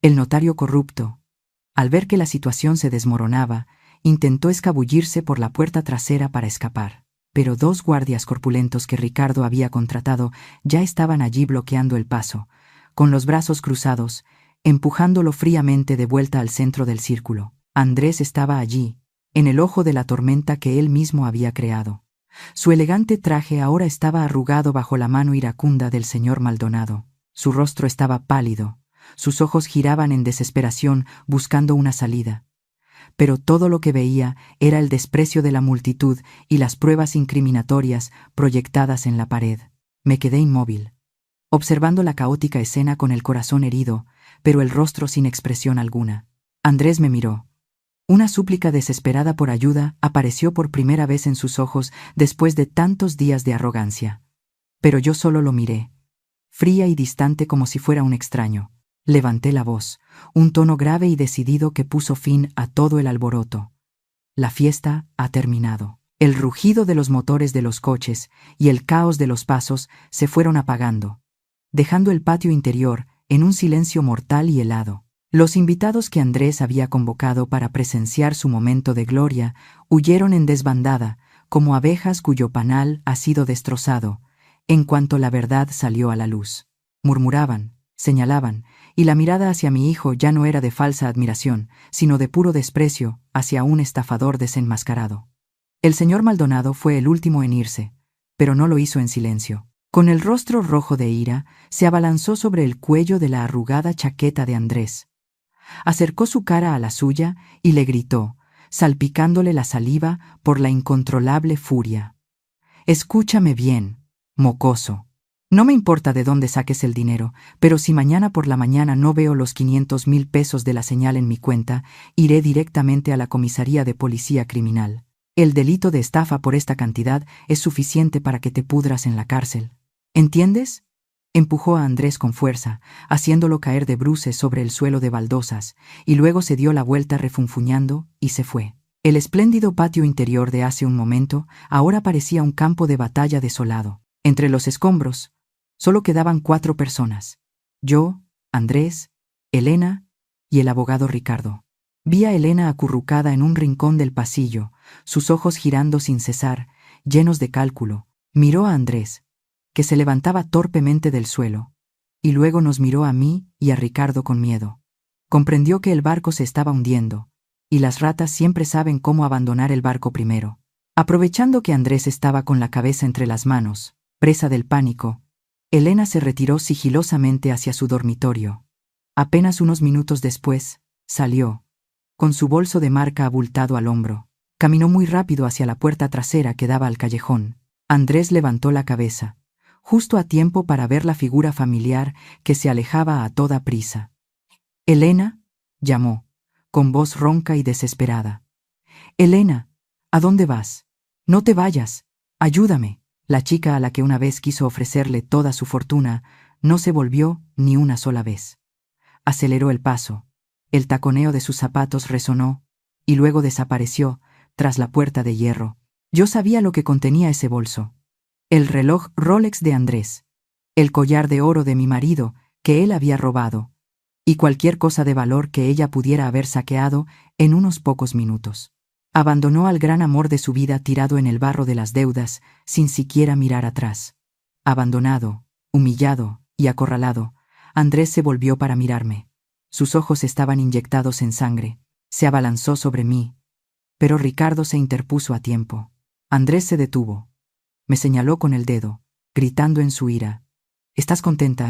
El notario corrupto, al ver que la situación se desmoronaba, intentó escabullirse por la puerta trasera para escapar. pero 2 guardias corpulentos que Ricardo había contratado ya estaban allí bloqueando el paso, con los brazos cruzados, empujándolo fríamente de vuelta al centro del círculo. Andrés estaba allí, en el ojo de la tormenta que él mismo había creado. Su elegante traje ahora estaba arrugado bajo la mano iracunda del señor Maldonado. Su rostro estaba pálido, sus ojos giraban en desesperación buscando una salida. Pero todo lo que veía era el desprecio de la multitud y las pruebas incriminatorias proyectadas en la pared. Me quedé inmóvil, observando la caótica escena con el corazón herido, pero el rostro sin expresión alguna. Andrés me miró. Una súplica desesperada por ayuda apareció por primera vez en sus ojos después de tantos días de arrogancia. Pero yo solo lo miré, fría y distante como si fuera un extraño. Levanté la voz, un tono grave y decidido que puso fin a todo el alboroto. La fiesta ha terminado. El rugido de los motores de los coches y el caos de los pasos se fueron apagando, dejando el patio interior en un silencio mortal y helado. Los invitados que Andrés había convocado para presenciar su momento de gloria huyeron en desbandada, como abejas cuyo panal ha sido destrozado, en cuanto la verdad salió a la luz. Murmuraban, señalaban, y la mirada hacia mi hijo ya no era de falsa admiración, sino de puro desprecio hacia un estafador desenmascarado. El señor Maldonado fue el último en irse, pero no lo hizo en silencio. Con el rostro rojo de ira, se abalanzó sobre el cuello de la arrugada chaqueta de Andrés. Acercó su cara a la suya y le gritó, salpicándole la saliva por la incontrolable furia. «Escúchame bien, mocoso. No me importa de dónde saques el dinero, pero si mañana por la mañana no veo los 500,000 pesos de la señal en mi cuenta, iré directamente a la comisaría de policía criminal. El delito de estafa por esta cantidad es suficiente para que te pudras en la cárcel. ¿Entiendes?». Empujó a Andrés con fuerza, haciéndolo caer de bruces sobre el suelo de baldosas, y luego se dio la vuelta refunfuñando y se fue. El espléndido patio interior de hace un momento ahora parecía un campo de batalla desolado. Entre los escombros, solo quedaban 4 personas: yo, Andrés, Elena y el abogado Ricardo. Vi a Elena acurrucada en un rincón del pasillo, sus ojos girando sin cesar, llenos de cálculo. Miró a Andrés, que se levantaba torpemente del suelo, y luego nos miró a mí y a Ricardo con miedo. Comprendió que el barco se estaba hundiendo, y las ratas siempre saben cómo abandonar el barco primero. Aprovechando que Andrés estaba con la cabeza entre las manos, presa del pánico, Elena se retiró sigilosamente hacia su dormitorio. Apenas unos minutos después, salió, con su bolso de marca abultado al hombro. Caminó muy rápido hacia la puerta trasera que daba al callejón. Andrés levantó la cabeza, justo a tiempo para ver la figura familiar que se alejaba a toda prisa. «Elena», llamó, con voz ronca y desesperada. «Elena, ¿a dónde vas? No te vayas, ayúdame». La chica a la que una vez quiso ofrecerle toda su fortuna no se volvió ni una sola vez. Aceleró el paso, el taconeo de sus zapatos resonó, y luego desapareció tras la puerta de hierro. Yo sabía lo que contenía ese bolso: el reloj Rolex de Andrés, el collar de oro de mi marido que él había robado, y cualquier cosa de valor que ella pudiera haber saqueado en unos pocos minutos. Abandonó al gran amor de su vida tirado en el barro de las deudas, sin siquiera mirar atrás. Abandonado, humillado y acorralado, Andrés se volvió para mirarme. Sus ojos estaban inyectados en sangre. Se abalanzó sobre mí, pero Ricardo se interpuso a tiempo. Andrés se detuvo. Me señaló con el dedo, gritando en su ira: «¿Estás contenta,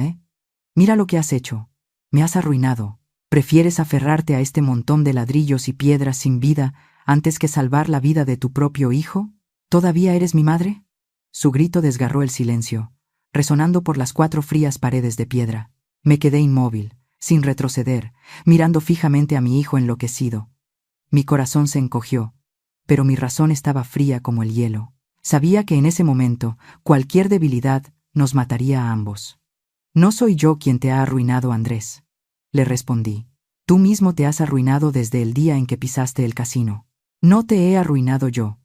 Mira lo que has hecho. Me has arruinado. ¿Prefieres aferrarte a este montón de ladrillos y piedras sin vida antes que salvar la vida de tu propio hijo? ¿Todavía eres mi madre?». Su grito desgarró el silencio, resonando por las 4 frías paredes de piedra. Me quedé inmóvil, sin retroceder, mirando fijamente a mi hijo enloquecido. Mi corazón se encogió, pero mi razón estaba fría como el hielo. Sabía que en ese momento cualquier debilidad nos mataría a ambos. «No soy yo quien te ha arruinado, Andrés», le respondí. «Tú mismo te has arruinado desde el día en que pisaste el casino. No te he arruinado yo,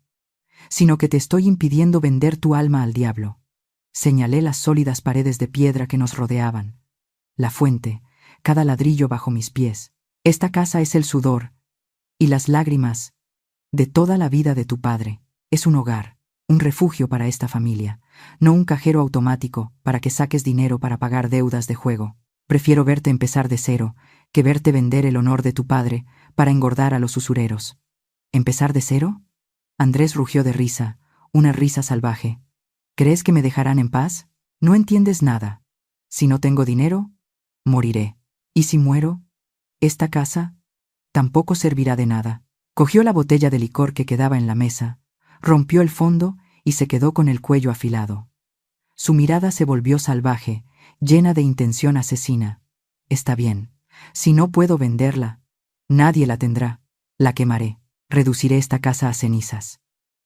sino que te estoy impidiendo vender tu alma al diablo». Señalé las sólidas paredes de piedra que nos rodeaban, la fuente, cada ladrillo bajo mis pies. «Esta casa es el sudor y las lágrimas de toda la vida de tu padre. Es un hogar, un refugio para esta familia, no un cajero automático para que saques dinero para pagar deudas de juego. Prefiero verte empezar de cero que verte vender el honor de tu padre para engordar a los usureros. ¿Empezar de cero? Andrés rugió de risa, una risa salvaje. ¿Crees que me dejarán en paz? No entiendes nada. Si no tengo dinero, moriré. ¿Y si muero? Esta casa tampoco servirá de nada. Cogió la botella de licor que quedaba en la mesa, rompió el fondo y se quedó con el cuello afilado. Su mirada se volvió salvaje, llena de intención asesina. Está bien. Si no puedo venderla, nadie la tendrá. La quemaré. Reduciré esta casa a cenizas.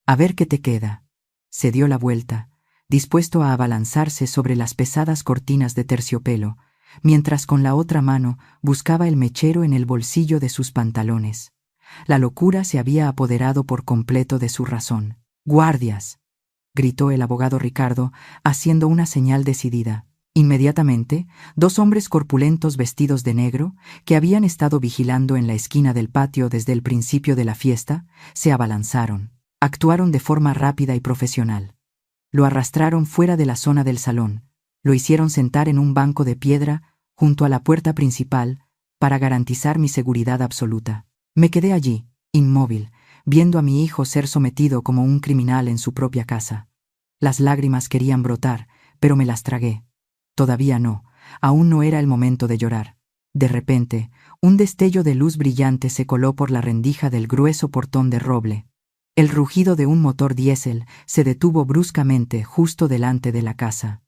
A ver qué te queda. Se dio la vuelta, dispuesto a abalanzarse sobre las pesadas cortinas de terciopelo, mientras con la otra mano buscaba el mechero en el bolsillo de sus pantalones. La locura se había apoderado por completo de su razón. «¡Guardias!», gritó el abogado Ricardo, haciendo una señal decidida. Inmediatamente, 2 hombres corpulentos vestidos de negro, que habían estado vigilando en la esquina del patio desde el principio de la fiesta, se abalanzaron. Actuaron de forma rápida y profesional. Lo arrastraron fuera de la zona del salón, lo hicieron sentar en un banco de piedra junto a la puerta principal para garantizar mi seguridad absoluta. Me quedé allí, inmóvil, viendo a mi hijo ser sometido como un criminal en su propia casa. Las lágrimas querían brotar, pero me las tragué. Todavía no, aún no era el momento de llorar. De repente, un destello de luz brillante se coló por la rendija del grueso portón de roble. El rugido de un motor diésel se detuvo bruscamente justo delante de la casa.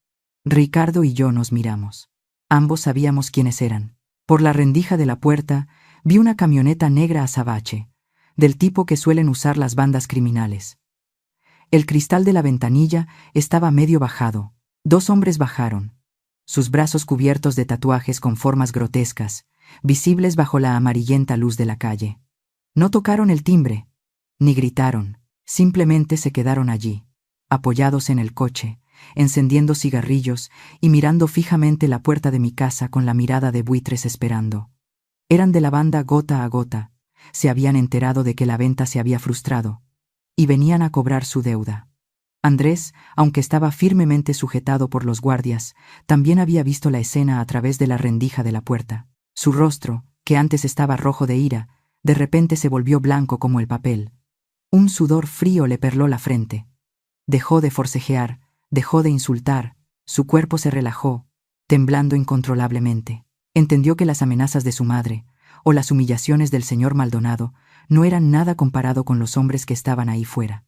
Ricardo y yo nos miramos. Ambos sabíamos quiénes eran. Por la rendija de la puerta vi una camioneta negra azabache, del tipo que suelen usar las bandas criminales. El cristal de la ventanilla estaba medio bajado. 2 hombres bajaron, sus brazos cubiertos de tatuajes con formas grotescas, visibles bajo la amarillenta luz de la calle. No tocaron el timbre, ni gritaron, simplemente se quedaron allí, apoyados en el coche, encendiendo cigarrillos y mirando fijamente la puerta de mi casa con la mirada de buitres esperando. Eran de la banda Gota a Gota, se habían enterado de que la venta se había frustrado, y venían a cobrar su deuda. Andrés, aunque estaba firmemente sujetado por los guardias, también había visto la escena a través de la rendija de la puerta. Su rostro, que antes estaba rojo de ira, de repente se volvió blanco como el papel. Un sudor frío le perló la frente. Dejó de forcejear, dejó de insultar, su cuerpo se relajó, temblando incontrolablemente. Entendió que las amenazas de su madre, o las humillaciones del señor Maldonado, no eran nada comparado con los hombres que estaban ahí fuera.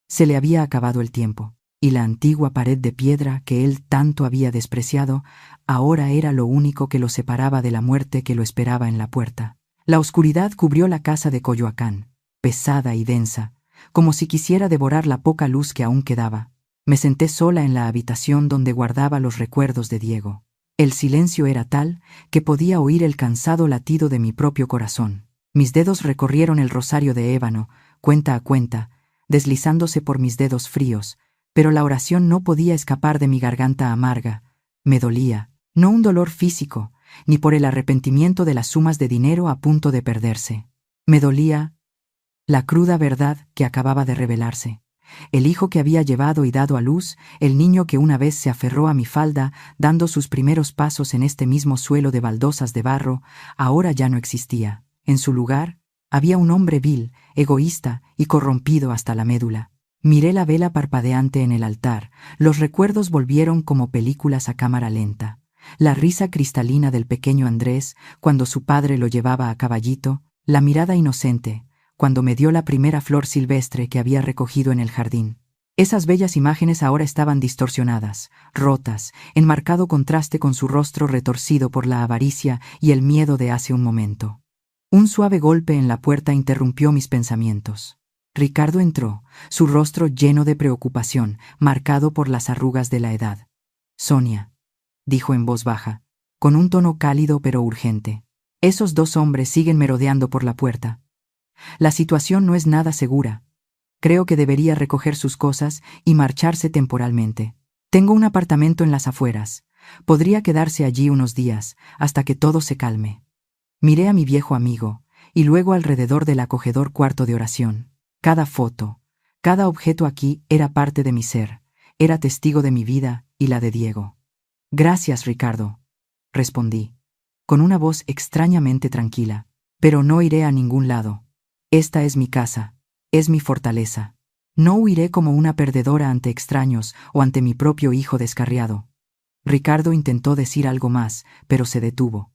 Se le había acabado el tiempo, y la antigua pared de piedra que él tanto había despreciado, ahora era lo único que lo separaba de la muerte que lo esperaba en la puerta. La oscuridad cubrió la casa de Coyoacán, pesada y densa, como si quisiera devorar la poca luz que aún quedaba. Me senté sola en la habitación donde guardaba los recuerdos de Diego. El silencio era tal que podía oír el cansado latido de mi propio corazón. Mis dedos recorrieron el rosario de ébano, cuenta a cuenta, deslizándose por mis dedos fríos, pero la oración no podía escapar de mi garganta amarga. Me dolía, no un dolor físico, ni por el arrepentimiento de las sumas de dinero a punto de perderse. Me dolía la cruda verdad que acababa de revelarse. El hijo que había llevado y dado a luz, el niño que una vez se aferró a mi falda, dando sus primeros pasos en este mismo suelo de baldosas de barro, ahora ya no existía. En su lugar, había un hombre vil, egoísta y corrompido hasta la médula. Miré la vela parpadeante en el altar, los recuerdos volvieron como películas a cámara lenta. La risa cristalina del pequeño Andrés, cuando su padre lo llevaba a caballito, la mirada inocente, cuando me dio la primera flor silvestre que había recogido en el jardín. Esas bellas imágenes ahora estaban distorsionadas, rotas, en marcado contraste con su rostro retorcido por la avaricia y el miedo de hace un momento. Un suave golpe en la puerta interrumpió mis pensamientos. Ricardo entró, su rostro lleno de preocupación, marcado por las arrugas de la edad. «Sonia», dijo en voz baja, con un tono cálido pero urgente. «Esos 2 hombres siguen merodeando por la puerta. La situación no es nada segura. Creo que debería recoger sus cosas y marcharse temporalmente. Tengo un apartamento en las afueras. Podría quedarse allí unos días, hasta que todo se calme». Miré a mi viejo amigo, y luego alrededor del acogedor cuarto de oración. Cada foto, Cada objeto aquí era parte de mi ser, era testigo de mi vida y la de Diego. Gracias, Ricardo, respondí, con una voz extrañamente tranquila, pero no iré a ningún lado. Esta es mi casa, es mi fortaleza. No huiré como una perdedora ante extraños o ante mi propio hijo descarriado. Ricardo intentó decir algo más, pero se detuvo.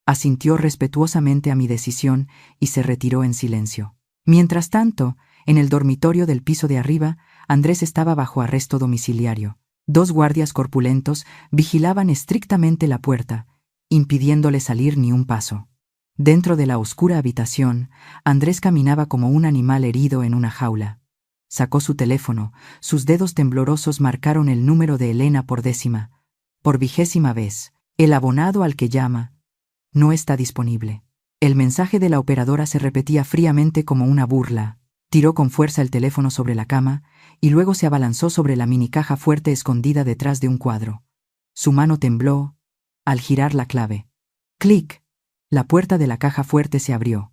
Asintió respetuosamente a mi decisión y se retiró en silencio. Mientras tanto, en el dormitorio del piso de arriba, Andrés estaba bajo arresto domiciliario. 2 guardias corpulentos vigilaban estrictamente la puerta, impidiéndole salir ni un paso. Dentro de la oscura habitación, Andrés caminaba como un animal herido en una jaula. Sacó su teléfono, sus dedos temblorosos marcaron el número de Elena por 20ª vez. El abonado al que llama no está disponible. El mensaje de la operadora se repetía fríamente como una burla. Tiró con fuerza el teléfono sobre la cama y luego se abalanzó sobre la minicaja fuerte escondida detrás de un cuadro. Su mano tembló al girar la clave. ¡Clic! La puerta de la caja fuerte se abrió.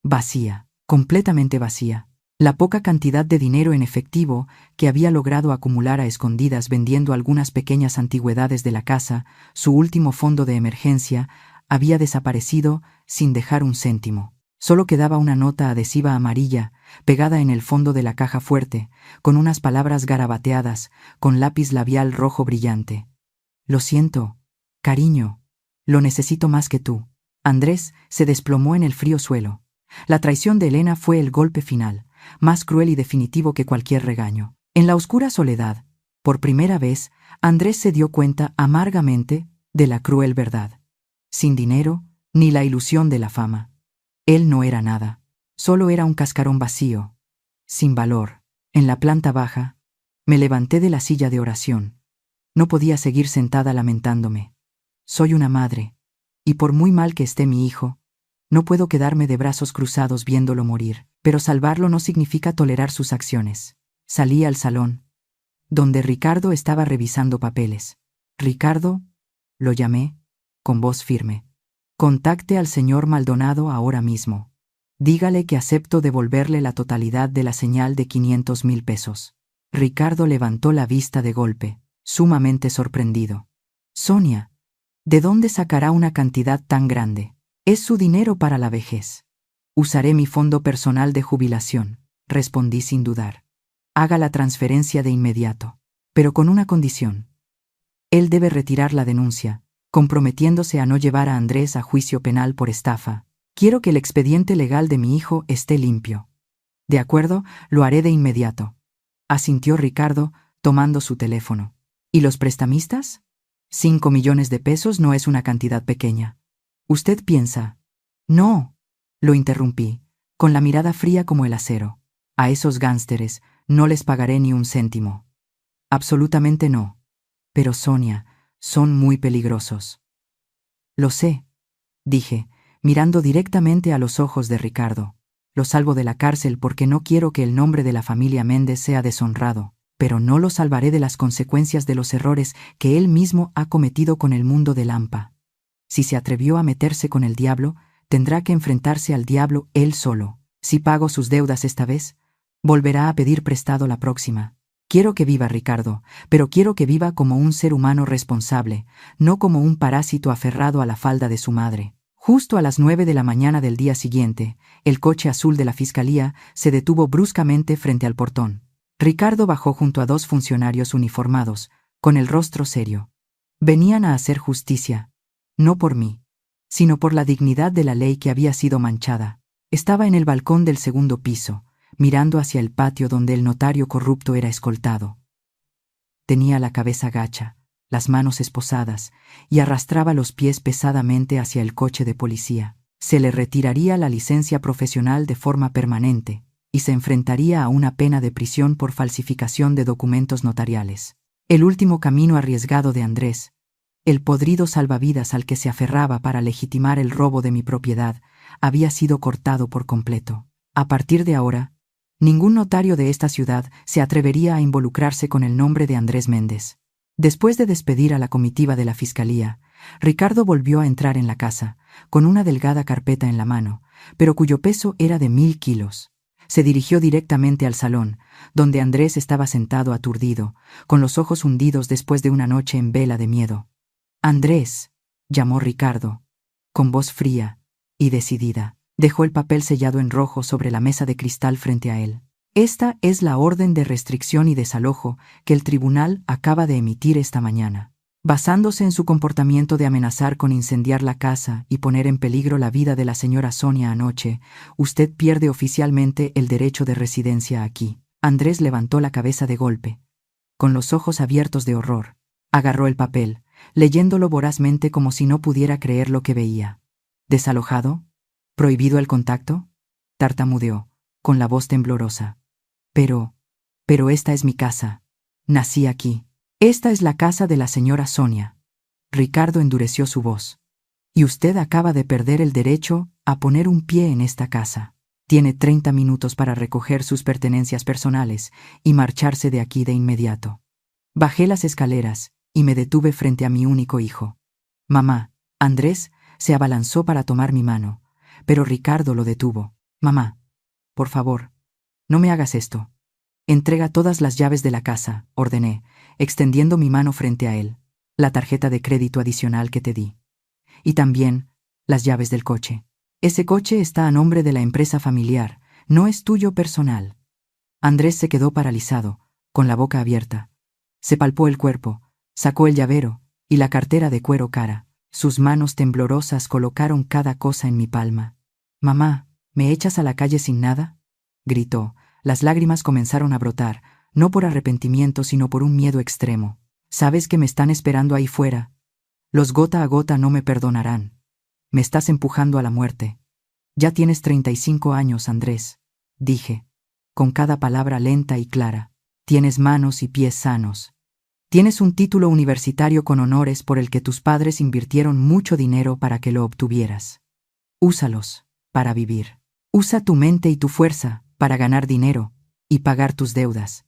Vacía, completamente vacía. La poca cantidad de dinero en efectivo que había logrado acumular a escondidas vendiendo algunas pequeñas antigüedades de la casa, su último fondo de emergencia, había desaparecido sin dejar un céntimo. Solo quedaba una nota adhesiva amarilla, pegada en el fondo de la caja fuerte, con unas palabras garabateadas, con lápiz labial rojo brillante. Lo siento, cariño, lo necesito más que tú. Andrés se desplomó en el frío suelo. La traición de Elena fue el golpe final, más cruel y definitivo que cualquier regaño. En la oscura soledad, por primera vez, Andrés se dio cuenta amargamente de la cruel verdad. Sin dinero, ni la ilusión de la fama. Él no era nada. Solo era un cascarón vacío, sin valor. En la planta baja, me levanté de la silla de oración. No podía seguir sentada lamentándome. Soy una madre, y por muy mal que esté mi hijo, no puedo quedarme de brazos cruzados viéndolo morir, pero salvarlo no significa tolerar sus acciones. Salí al salón, donde Ricardo estaba revisando papeles. Ricardo, lo llamé, con voz firme. Contacte al señor Maldonado ahora mismo. Dígale que acepto devolverle la totalidad de la señal de 500,000 pesos. Ricardo levantó la vista de golpe, sumamente sorprendido. Sonia, ¿de dónde sacará una cantidad tan grande? Es su dinero para la vejez. Usaré mi fondo personal de jubilación, respondí sin dudar. Haga la transferencia de inmediato, pero con una condición. Él debe retirar la denuncia, comprometiéndose a no llevar a Andrés a juicio penal por estafa. Quiero que el expediente legal de mi hijo esté limpio. De acuerdo, lo haré de inmediato. Asintió Ricardo, tomando su teléfono. ¿Y los prestamistas? 5 millones de pesos no es una cantidad pequeña. ¿Usted piensa? No, lo interrumpí, con la mirada fría como el acero. A esos gánsteres no les pagaré ni un céntimo. Absolutamente no. Pero Sonia, son muy peligrosos. Lo sé, dije, mirando directamente a los ojos de Ricardo. Lo salvo de la cárcel porque no quiero que el nombre de la familia Méndez sea deshonrado, pero no lo salvaré de las consecuencias de los errores que él mismo ha cometido con el mundo del AMPA. Si se atrevió a meterse con el diablo, tendrá que enfrentarse al diablo él solo. Si pago sus deudas esta vez, volverá a pedir prestado la próxima. Quiero que viva Ricardo, pero quiero que viva como un ser humano responsable, no como un parásito aferrado a la falda de su madre. Justo a las 9 de la mañana del día siguiente, el coche azul de la fiscalía se detuvo bruscamente frente al portón. Ricardo bajó junto a 2 funcionarios uniformados, con el rostro serio. Venían a hacer justicia, no por mí, sino por la dignidad de la ley que había sido manchada. Estaba en el balcón del 2º piso, mirando hacia el patio donde el notario corrupto era escoltado. Tenía la cabeza gacha, las manos esposadas, y arrastraba los pies pesadamente hacia el coche de policía. Se le retiraría la licencia profesional de forma permanente, y se enfrentaría a una pena de prisión por falsificación de documentos notariales. El último camino arriesgado de Andrés, el podrido salvavidas al que se aferraba para legitimar el robo de mi propiedad, había sido cortado por completo. A partir de ahora, ningún notario de esta ciudad se atrevería a involucrarse con el nombre de Andrés Méndez. Después de despedir a la comitiva de la fiscalía, Ricardo volvió a entrar en la casa, con una delgada carpeta en la mano, pero cuyo peso era de 1000 kilos. Se dirigió directamente al salón, donde Andrés estaba sentado aturdido, con los ojos hundidos después de una noche en vela de miedo. «Andrés», llamó Ricardo, con voz fría y decidida. Dejó el papel sellado en rojo sobre la mesa de cristal frente a él. «Esta es la orden de restricción y desalojo que el tribunal acaba de emitir esta mañana. Basándose en su comportamiento de amenazar con incendiar la casa y poner en peligro la vida de la señora Sonia anoche, usted pierde oficialmente el derecho de residencia aquí». Andrés levantó la cabeza de golpe, con los ojos abiertos de horror. Agarró el papel, leyéndolo vorazmente como si no pudiera creer lo que veía. «¿Desalojado? ¿Prohibido el contacto?», tartamudeó, con la voz temblorosa. Pero esta es mi casa. Nací aquí. Esta es la casa de la señora Sonia». Ricardo endureció su voz. «Y usted acaba de perder el derecho a poner un pie en esta casa. Tiene 30 minutos para recoger sus pertenencias personales y marcharse de aquí de inmediato». Bajé las escaleras y me detuve frente a mi único hijo. «Mamá». Andrés se abalanzó para tomar mi mano, pero Ricardo lo detuvo. «Mamá, por favor, no me hagas esto. Entrega todas las llaves de la casa», ordené, extendiendo mi mano frente a él. «La tarjeta de crédito adicional que te di. Y también las llaves del coche. Ese coche está a nombre de la empresa familiar, no es tuyo personal». Andrés se quedó paralizado, con la boca abierta. Se palpó el cuerpo, sacó el llavero y la cartera de cuero cara. Sus manos temblorosas colocaron cada cosa en mi palma. «Mamá, ¿me echas a la calle sin nada?», gritó. Las lágrimas comenzaron a brotar, no por arrepentimiento sino por un miedo extremo. «Sabes que me están esperando ahí fuera. Los gota a gota no me perdonarán. Me estás empujando a la muerte». «Ya tienes 35 años, Andrés», dije, con cada palabra lenta y clara. «Tienes manos y pies sanos. Tienes un título universitario con honores por el que tus padres invirtieron mucho dinero para que lo obtuvieras. Úsalos para vivir. Usa tu mente y tu fuerza para ganar dinero y pagar tus deudas.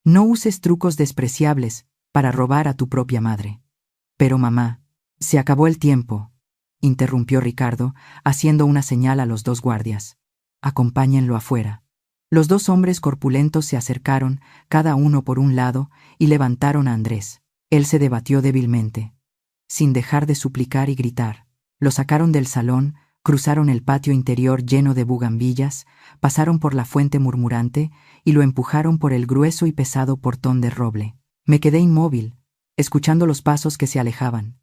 No uses trucos despreciables para robar a tu propia madre». «Pero mamá, se acabó el tiempo», interrumpió Ricardo, haciendo una señal a los dos guardias. «Acompáñenlo afuera». Los dos hombres corpulentos se acercaron, cada uno por un lado, y levantaron a Andrés. Él se debatió débilmente, sin dejar de suplicar y gritar. Lo sacaron del salón, cruzaron el patio interior lleno de bugambillas, pasaron por la fuente murmurante y lo empujaron por el grueso y pesado portón de roble. Me quedé inmóvil, escuchando los pasos que se alejaban.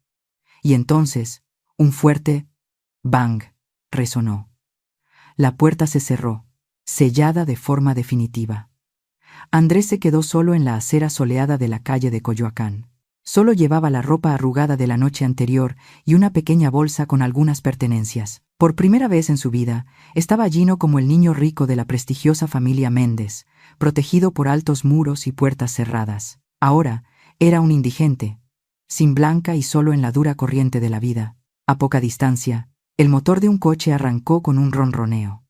Y entonces, un fuerte bang resonó. La puerta se cerró, sellada de forma definitiva. Andrés se quedó solo en la acera soleada de la calle de Coyoacán. Solo llevaba la ropa arrugada de la noche anterior y una pequeña bolsa con algunas pertenencias. Por primera vez en su vida, estaba lleno como el niño rico de la prestigiosa familia Méndez, protegido por altos muros y puertas cerradas. Ahora era un indigente, sin blanca y solo en la dura corriente de la vida. A poca distancia, el motor de un coche arrancó con un ronroneo.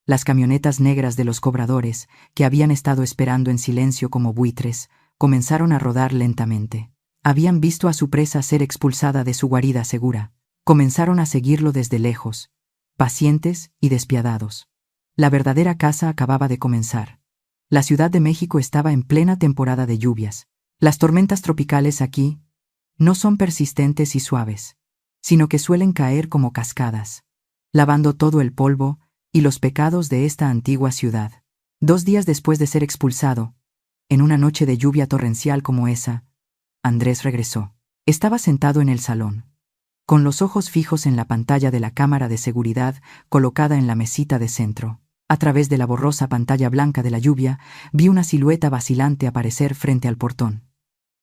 Las camionetas negras de los cobradores, que habían estado esperando en silencio como buitres, comenzaron a rodar lentamente. Habían visto a su presa ser expulsada de su guarida segura. Comenzaron a seguirlo desde lejos, pacientes y despiadados. La verdadera caza acababa de comenzar. La Ciudad de México estaba en plena temporada de lluvias. Las tormentas tropicales aquí no son persistentes y suaves, sino que suelen caer como cascadas, lavando todo el polvo y los pecados de esta antigua ciudad. 2 días después de ser expulsado, en una noche de lluvia torrencial como esa, Andrés regresó. Estaba sentado en el salón, con los ojos fijos en la pantalla de la cámara de seguridad colocada en la mesita de centro. A través de la borrosa pantalla blanca de la lluvia, vi una silueta vacilante aparecer frente al portón.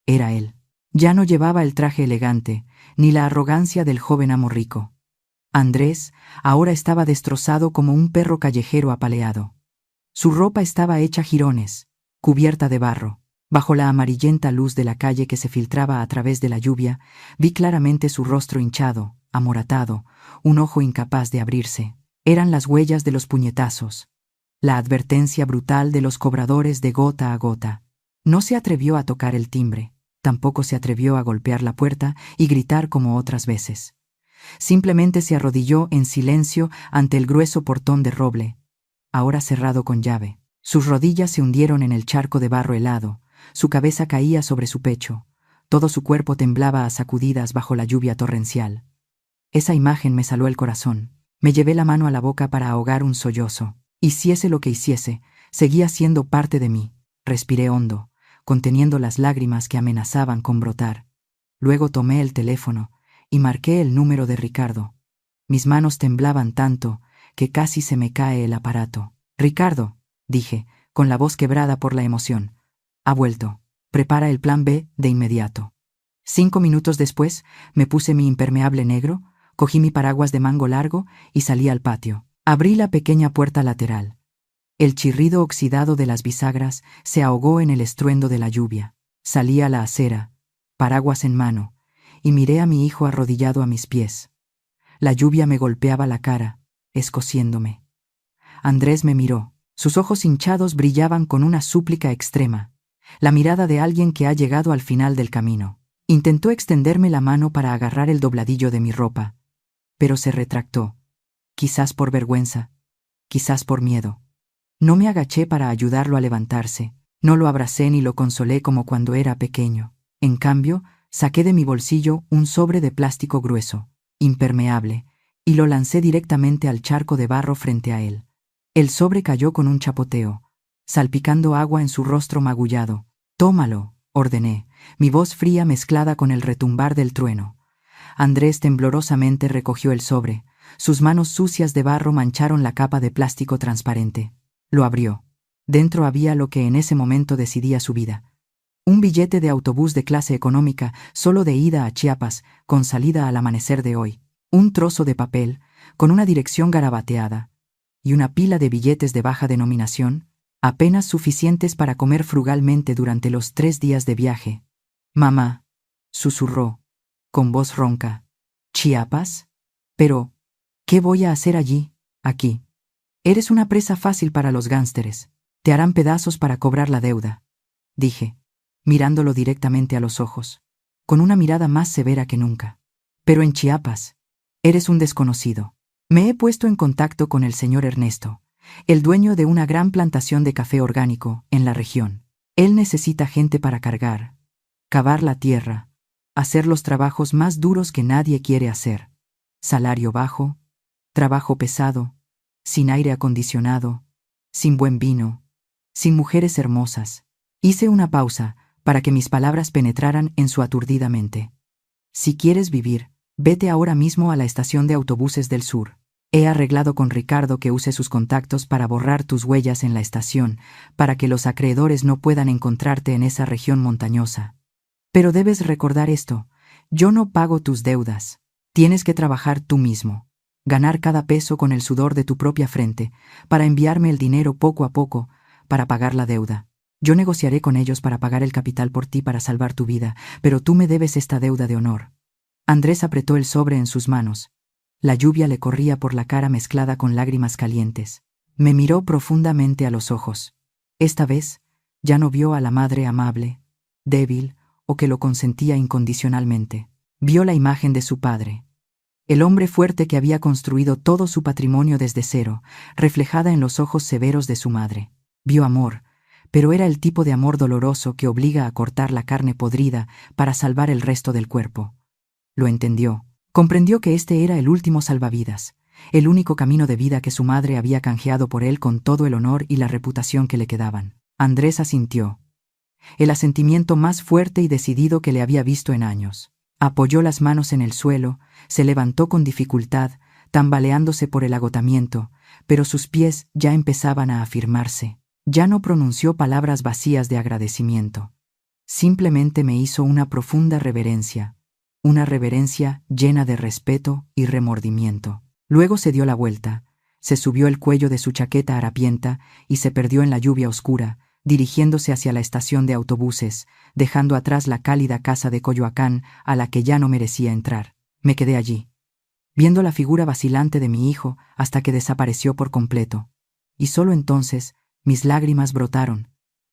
Era él. Ya no llevaba el traje elegante, ni la arrogancia del joven amo rico. Andrés ahora estaba destrozado como un perro callejero apaleado. Su ropa estaba hecha jirones, cubierta de barro. Bajo la amarillenta luz de la calle que se filtraba a través de la lluvia, vi claramente su rostro hinchado, amoratado, un ojo incapaz de abrirse. Eran las huellas de los puñetazos, la advertencia brutal de los cobradores de gota a gota. No se atrevió a tocar el timbre, tampoco se atrevió a golpear la puerta y gritar como otras veces. Simplemente se arrodilló en silencio ante el grueso portón de roble, ahora cerrado con llave. Sus rodillas se hundieron en el charco de barro helado, su cabeza caía sobre su pecho, todo su cuerpo temblaba a sacudidas bajo la lluvia torrencial. Esa imagen me saló el corazón. Me llevé la mano a la boca para ahogar un sollozo. Hiciese lo que hiciese, seguía siendo parte de mí. Respiré hondo, conteniendo las lágrimas que amenazaban con brotar. Luego tomé el teléfono y marqué el número de Ricardo. Mis manos temblaban tanto que casi se me cae el aparato. «Ricardo», dije, con la voz quebrada por la emoción. «Ha vuelto. Prepara el plan B de inmediato». 5 minutos después, me puse mi impermeable negro, cogí mi paraguas de mango largo y salí al patio. Abrí la pequeña puerta lateral. El chirrido oxidado de las bisagras se ahogó en el estruendo de la lluvia. Salí a la acera, paraguas en mano, y miré a mi hijo arrodillado a mis pies. La lluvia me golpeaba la cara, escociéndome. Andrés me miró. Sus ojos hinchados brillaban con una súplica extrema, la mirada de alguien que ha llegado al final del camino. Intentó extenderme la mano para agarrar el dobladillo de mi ropa, pero se retractó, quizás por vergüenza, quizás por miedo. No me agaché para ayudarlo a levantarse, no lo abracé ni lo consolé como cuando era pequeño. En cambio, saqué de mi bolsillo un sobre de plástico grueso, impermeable, y lo lancé directamente al charco de barro frente a él. El sobre cayó con un chapoteo, salpicando agua en su rostro magullado. «Tómalo», ordené, mi voz fría mezclada con el retumbar del trueno. Andrés temblorosamente recogió el sobre. Sus manos sucias de barro mancharon la capa de plástico transparente. Lo abrió. Dentro había lo que en ese momento decidía su vida. Un billete de autobús de clase económica, solo de ida a Chiapas, con salida al amanecer de hoy. Un trozo de papel, con una dirección garabateada. Y una pila de billetes de baja denominación, apenas suficientes para comer frugalmente durante los 3 días de viaje. «Mamá», susurró, con voz ronca. «¿Chiapas? Pero, ¿qué voy a hacer allí, aquí? Eres una presa fácil para los gánsteres. Te harán pedazos para cobrar la deuda», dije, mirándolo directamente a los ojos, con una mirada más severa que nunca. «Pero en Chiapas, eres un desconocido. Me he puesto en contacto con el señor Ernesto, el dueño de una gran plantación de café orgánico en la región. Él necesita gente para cargar, cavar la tierra, hacer los trabajos más duros que nadie quiere hacer. Salario bajo, trabajo pesado, sin aire acondicionado, sin buen vino, sin mujeres hermosas». Hice una pausa para que mis palabras penetraran en su aturdida mente. «Si quieres vivir, vete ahora mismo a la estación de autobuses del sur. He arreglado con Ricardo que use sus contactos para borrar tus huellas en la estación, para que los acreedores no puedan encontrarte en esa región montañosa. Pero debes recordar esto, yo no pago tus deudas. Tienes que trabajar tú mismo, ganar cada peso con el sudor de tu propia frente, para enviarme el dinero poco a poco, para pagar la deuda. Yo negociaré con ellos para pagar el capital por ti para salvar tu vida, pero tú me debes esta deuda de honor». Andrés apretó el sobre en sus manos. La lluvia le corría por la cara mezclada con lágrimas calientes. Me miró profundamente a los ojos. Esta vez, ya no vio a la madre amable, débil o que lo consentía incondicionalmente. Vio la imagen de su padre. El hombre fuerte que había construido todo su patrimonio desde cero, reflejada en los ojos severos de su madre. Vio amor, pero era el tipo de amor doloroso que obliga a cortar la carne podrida para salvar el resto del cuerpo. Lo entendió. Comprendió que este era el último salvavidas, el único camino de vida que su madre había canjeado por él con todo el honor y la reputación que le quedaban. Andrés asintió. El asentimiento más fuerte y decidido que le había visto en años. Apoyó las manos en el suelo, se levantó con dificultad, tambaleándose por el agotamiento, pero sus pies ya empezaban a afirmarse. Ya no pronunció palabras vacías de agradecimiento. Simplemente me hizo una profunda reverencia, una reverencia llena de respeto y remordimiento. Luego se dio la vuelta, se subió el cuello de su chaqueta harapienta y se perdió en la lluvia oscura, dirigiéndose hacia la estación de autobuses, dejando atrás la cálida casa de Coyoacán a la que ya no merecía entrar. Me quedé allí, viendo la figura vacilante de mi hijo hasta que desapareció por completo. Y solo entonces mis lágrimas brotaron,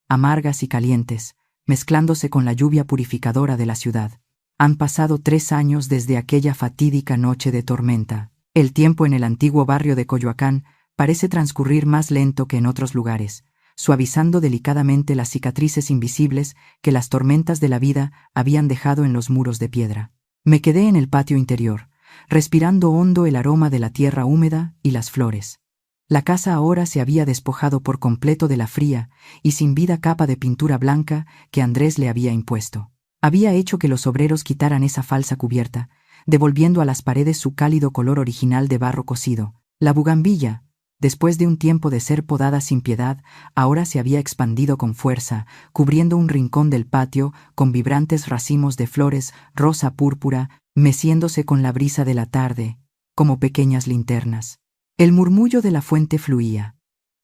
amargas y calientes, mezclándose con la lluvia purificadora de la ciudad. Han pasado 3 años desde aquella fatídica noche de tormenta. El tiempo en el antiguo barrio de Coyoacán parece transcurrir más lento que en otros lugares, suavizando delicadamente las cicatrices invisibles que las tormentas de la vida habían dejado en los muros de piedra. Me quedé en el patio interior, respirando hondo el aroma de la tierra húmeda y las flores. La casa ahora se había despojado por completo de la fría y sin vida capa de pintura blanca que Andrés le había impuesto. Había hecho que los obreros quitaran esa falsa cubierta, devolviendo a las paredes su cálido color original de barro cocido. La bugambilla, después de un tiempo de ser podada sin piedad, ahora se había expandido con fuerza, cubriendo un rincón del patio con vibrantes racimos de flores rosa púrpura, meciéndose con la brisa de la tarde, como pequeñas linternas. El murmullo de la fuente fluía.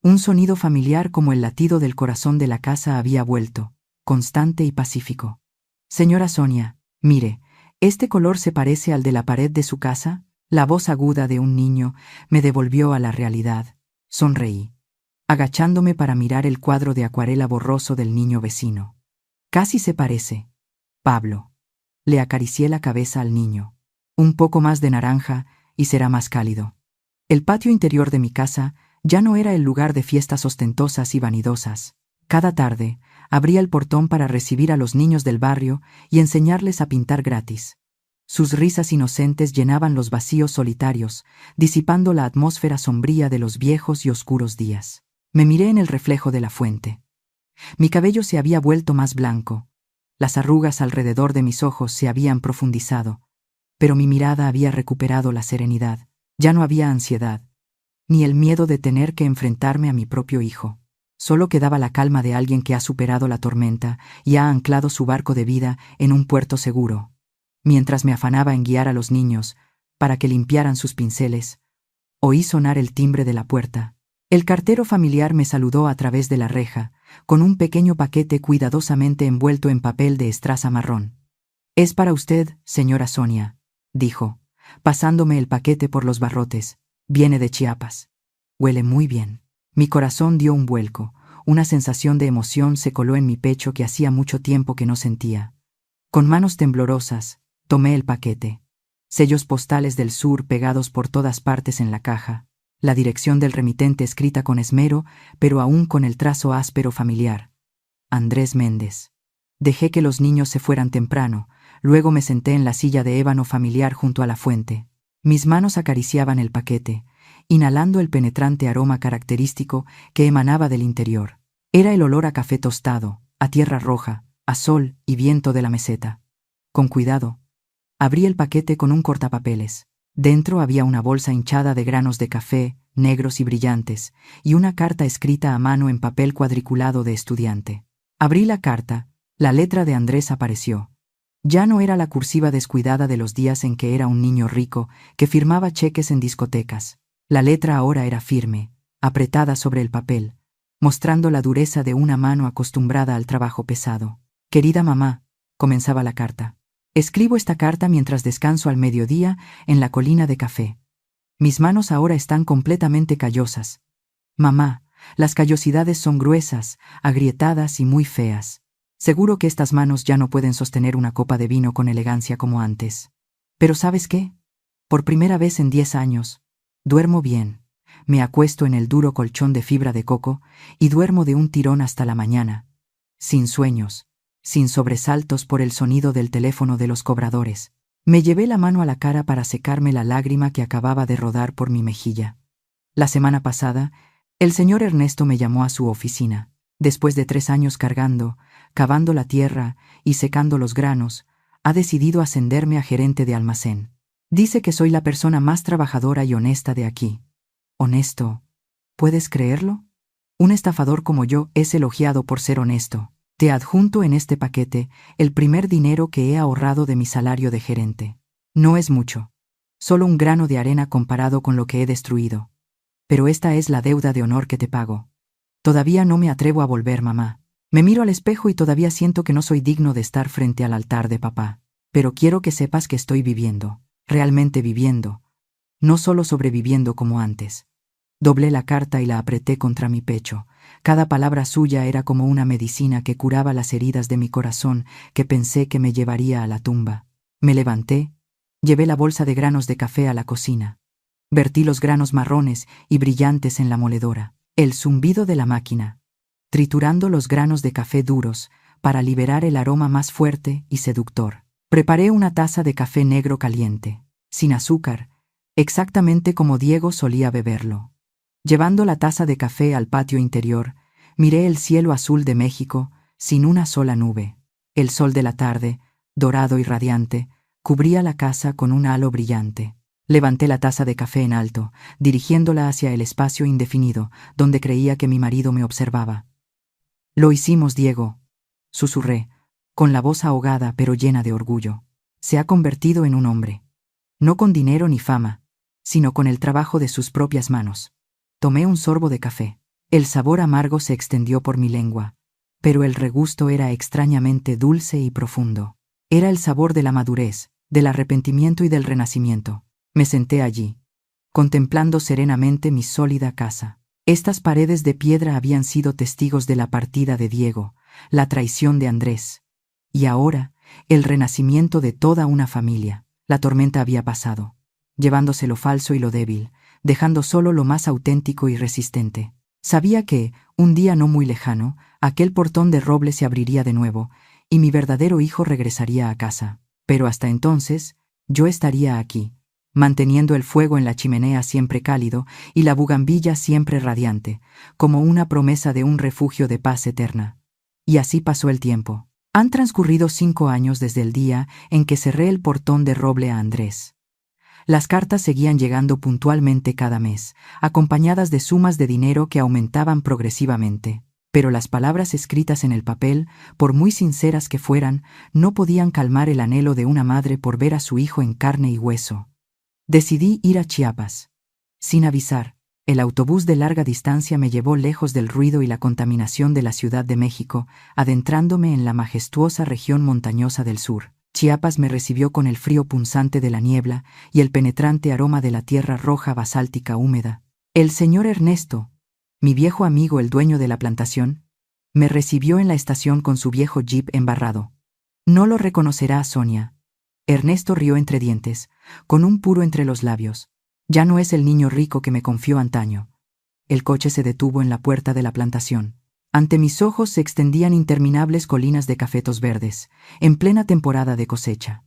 Un sonido familiar como el latido del corazón de la casa había vuelto, constante y pacífico. «Señora Sonia, mire, ¿este color se parece al de la pared de su casa?». La voz aguda de un niño me devolvió a la realidad. Sonreí, agachándome para mirar el cuadro de acuarela borroso del niño vecino. «Casi se parece, Pablo». Le acaricié la cabeza al niño. «Un poco más de naranja y será más cálido». El patio interior de mi casa ya no era el lugar de fiestas ostentosas y vanidosas. Cada tarde abría el portón para recibir a los niños del barrio y enseñarles a pintar gratis. Sus risas inocentes llenaban los vacíos solitarios, disipando la atmósfera sombría de los viejos y oscuros días. Me miré en el reflejo de la fuente. Mi cabello se había vuelto más blanco. Las arrugas alrededor de mis ojos se habían profundizado, pero mi mirada había recuperado la serenidad. Ya no había ansiedad, ni el miedo de tener que enfrentarme a mi propio hijo. Solo quedaba la calma de alguien que ha superado la tormenta y ha anclado su barco de vida en un puerto seguro. Mientras me afanaba en guiar a los niños para que limpiaran sus pinceles, oí sonar el timbre de la puerta. El cartero familiar me saludó a través de la reja, con un pequeño paquete cuidadosamente envuelto en papel de estraza marrón. «Es para usted, señora Sonia», dijo, pasándome el paquete por los barrotes. «Viene de Chiapas. Huele muy bien». Mi corazón dio un vuelco, una sensación de emoción se coló en mi pecho que hacía mucho tiempo que no sentía. Con manos temblorosas, tomé el paquete. Sellos postales del sur pegados por todas partes en la caja, la dirección del remitente escrita con esmero, pero aún con el trazo áspero familiar. Andrés Méndez. Dejé que los niños se fueran temprano, luego me senté en la silla de ébano familiar junto a la fuente. Mis manos acariciaban el paquete, inhalando el penetrante aroma característico que emanaba del interior. Era el olor a café tostado, a tierra roja, a sol y viento de la meseta. Con cuidado, abrí el paquete con un cortapapeles. Dentro había una bolsa hinchada de granos de café, negros y brillantes, y una carta escrita a mano en papel cuadriculado de estudiante. Abrí la carta, la letra de Andrés apareció. Ya no era la cursiva descuidada de los días en que era un niño rico que firmaba cheques en discotecas. La letra ahora era firme, apretada sobre el papel, mostrando la dureza de una mano acostumbrada al trabajo pesado. «Querida mamá», comenzaba la carta, «escribo esta carta mientras descanso al mediodía en la colina de café. Mis manos ahora están completamente callosas. Mamá, las callosidades son gruesas, agrietadas y muy feas. Seguro que estas manos ya no pueden sostener una copa de vino con elegancia como antes. Pero ¿sabes qué? Por primera vez en 10 años, duermo bien. Me acuesto en el duro colchón de fibra de coco y duermo de un tirón hasta la mañana, sin sueños, sin sobresaltos por el sonido del teléfono de los cobradores. Me llevé la mano a la cara para secarme la lágrima que acababa de rodar por mi mejilla. La semana pasada, el señor Ernesto me llamó a su oficina. Después de 3 años cargando, cavando la tierra y secando los granos, ha decidido ascenderme a gerente de almacén. Dice que soy la persona más trabajadora y honesta de aquí. ¿Honesto? ¿Puedes creerlo? Un estafador como yo es elogiado por ser honesto. Te adjunto en este paquete el primer dinero que he ahorrado de mi salario de gerente. No es mucho, solo un grano de arena comparado con lo que he destruido. Pero esta es la deuda de honor que te pago. Todavía no me atrevo a volver, mamá. Me miro al espejo y todavía siento que no soy digno de estar frente al altar de papá. Pero quiero que sepas que estoy viviendo, realmente viviendo, no solo sobreviviendo como antes. Doblé la carta y la apreté contra mi pecho. Cada palabra suya era como una medicina que curaba las heridas de mi corazón que pensé que me llevaría a la tumba. Me levanté, llevé la bolsa de granos de café a la cocina. Vertí los granos marrones y brillantes en la moledora. El zumbido de la máquina, triturando los granos de café duros para liberar el aroma más fuerte y seductor. Preparé una taza de café negro caliente, sin azúcar, exactamente como Diego solía beberlo. Llevando la taza de café al patio interior, miré el cielo azul de México sin una sola nube. El sol de la tarde, dorado y radiante, cubría la casa con un halo brillante. Levanté la taza de café en alto, dirigiéndola hacia el espacio indefinido, donde creía que mi marido me observaba. «Lo hicimos, Diego», susurré, con la voz ahogada pero llena de orgullo. «Se ha convertido en un hombre. No con dinero ni fama, sino con el trabajo de sus propias manos». Tomé un sorbo de café. El sabor amargo se extendió por mi lengua, pero el regusto era extrañamente dulce y profundo. Era el sabor de la madurez, del arrepentimiento y del renacimiento. Me senté allí, contemplando serenamente mi sólida casa. Estas paredes de piedra habían sido testigos de la partida de Diego, la traición de Andrés, y ahora el renacimiento de toda una familia. La tormenta había pasado, llevándose lo falso y lo débil, dejando solo lo más auténtico y resistente. Sabía que, un día no muy lejano, aquel portón de roble se abriría de nuevo, y mi verdadero hijo regresaría a casa. Pero hasta entonces, yo estaría aquí, manteniendo el fuego en la chimenea siempre cálido y la bugambilla siempre radiante, como una promesa de un refugio de paz eterna. Y así pasó el tiempo. Han transcurrido 5 años desde el día en que cerré el portón de roble a Andrés. Las cartas seguían llegando puntualmente cada mes, acompañadas de sumas de dinero que aumentaban progresivamente. Pero las palabras escritas en el papel, por muy sinceras que fueran, no podían calmar el anhelo de una madre por ver a su hijo en carne y hueso. Decidí ir a Chiapas. Sin avisar, el autobús de larga distancia me llevó lejos del ruido y la contaminación de la Ciudad de México, adentrándome en la majestuosa región montañosa del sur. Chiapas me recibió con el frío punzante de la niebla y el penetrante aroma de la tierra roja basáltica húmeda. El señor Ernesto, mi viejo amigo el dueño de la plantación, me recibió en la estación con su viejo jeep embarrado. «No lo reconocerá, Sonia». Ernesto rió entre dientes, con un puro entre los labios. «Ya no es el niño rico que me confió antaño». El coche se detuvo en la puerta de la plantación. Ante mis ojos se extendían interminables colinas de cafetos verdes, en plena temporada de cosecha.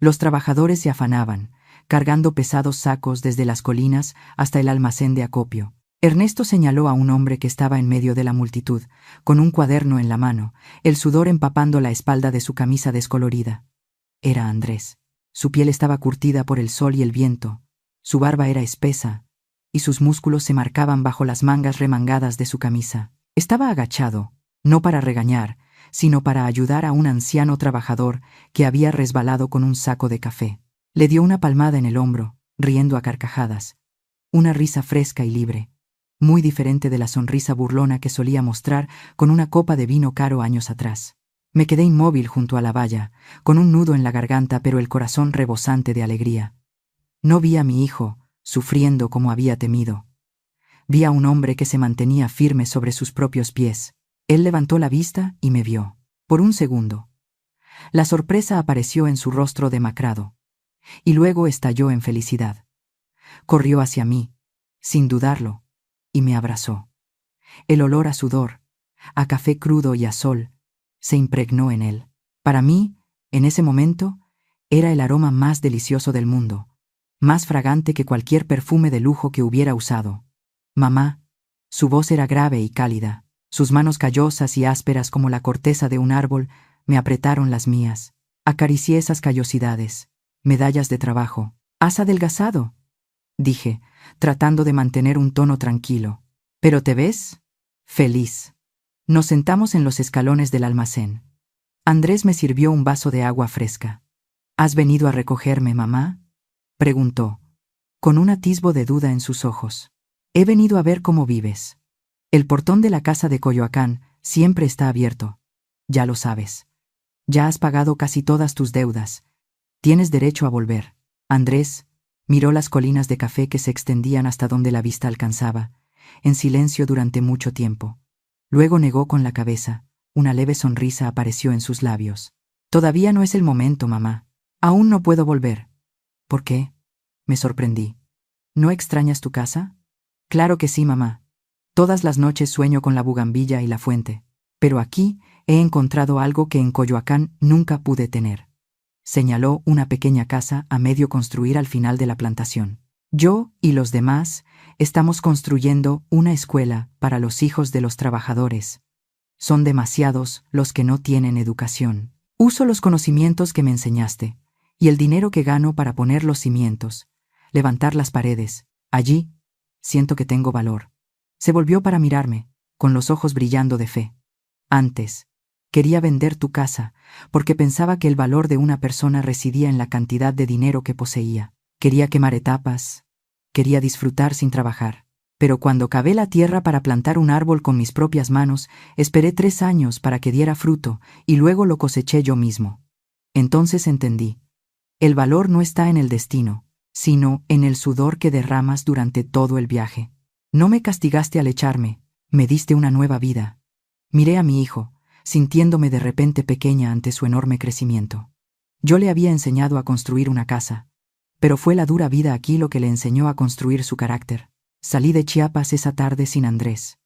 Los trabajadores se afanaban, cargando pesados sacos desde las colinas hasta el almacén de acopio. Ernesto señaló a un hombre que estaba en medio de la multitud, con un cuaderno en la mano, el sudor empapando la espalda de su camisa descolorida. Era Andrés. Su piel estaba curtida por el sol y el viento, su barba era espesa, y sus músculos se marcaban bajo las mangas remangadas de su camisa. Estaba agachado, no para regañar, sino para ayudar a un anciano trabajador que había resbalado con un saco de café. Le dio una palmada en el hombro, riendo a carcajadas. Una risa fresca y libre, muy diferente de la sonrisa burlona que solía mostrar con una copa de vino caro años atrás. Me quedé inmóvil junto a la valla, con un nudo en la garganta pero el corazón rebosante de alegría. No vi a mi hijo, sufriendo como había temido. Vi a un hombre que se mantenía firme sobre sus propios pies. Él levantó la vista y me vio. Por un segundo. La sorpresa apareció en su rostro demacrado, y luego estalló en felicidad. Corrió hacia mí, sin dudarlo, y me abrazó. El olor a sudor, a café crudo y a sol, se impregnó en él. Para mí, en ese momento, era el aroma más delicioso del mundo, más fragante que cualquier perfume de lujo que hubiera usado. «Mamá». Su voz era grave y cálida. Sus manos callosas y ásperas como la corteza de un árbol me apretaron las mías. Acaricié esas callosidades, medallas de trabajo. «¿Has adelgazado?», dije, tratando de mantener un tono tranquilo. «¿Pero te ves feliz». Nos sentamos en los escalones del almacén. Andrés me sirvió un vaso de agua fresca. «¿Has venido a recogerme, mamá?», preguntó, con un atisbo de duda en sus ojos. «He venido a ver cómo vives. El portón de la casa de Coyoacán siempre está abierto. Ya lo sabes. Ya has pagado casi todas tus deudas. Tienes derecho a volver». Andrés miró las colinas de café que se extendían hasta donde la vista alcanzaba, en silencio durante mucho tiempo. Luego negó con la cabeza. Una leve sonrisa apareció en sus labios. «Todavía no es el momento, mamá. Aún no puedo volver». «¿Por qué?», me sorprendí. ¿No extrañas tu casa? Claro que sí, mamá. Todas las noches sueño con la bugambilla y la fuente. Pero aquí he encontrado algo que en Coyoacán nunca pude tener. Señaló una pequeña casa a medio construir al final de la plantación. Yo y los demás estamos construyendo una escuela para los hijos de los trabajadores. Son demasiados los que no tienen educación. Uso los conocimientos que me enseñaste y el dinero que gano para poner los cimientos, levantar las paredes. Allí siento que tengo valor. Se volvió para mirarme, con los ojos brillando de fe. Antes, quería vender tu casa, porque pensaba que el valor de una persona residía en la cantidad de dinero que poseía. Quería quemar etapas, quería disfrutar sin trabajar. Pero cuando cavé la tierra para plantar un árbol con mis propias manos, esperé 3 años para que diera fruto y luego lo coseché yo mismo. Entonces entendí. El valor no está en el destino, sino en el sudor que derramas durante todo el viaje. No me castigaste al echarme, me diste una nueva vida. Miré a mi hijo, sintiéndome de repente pequeña ante su enorme crecimiento. Yo le había enseñado a construir una casa, pero fue la dura vida aquí lo que le enseñó a construir su carácter. Salí de Chiapas esa tarde sin Andrés.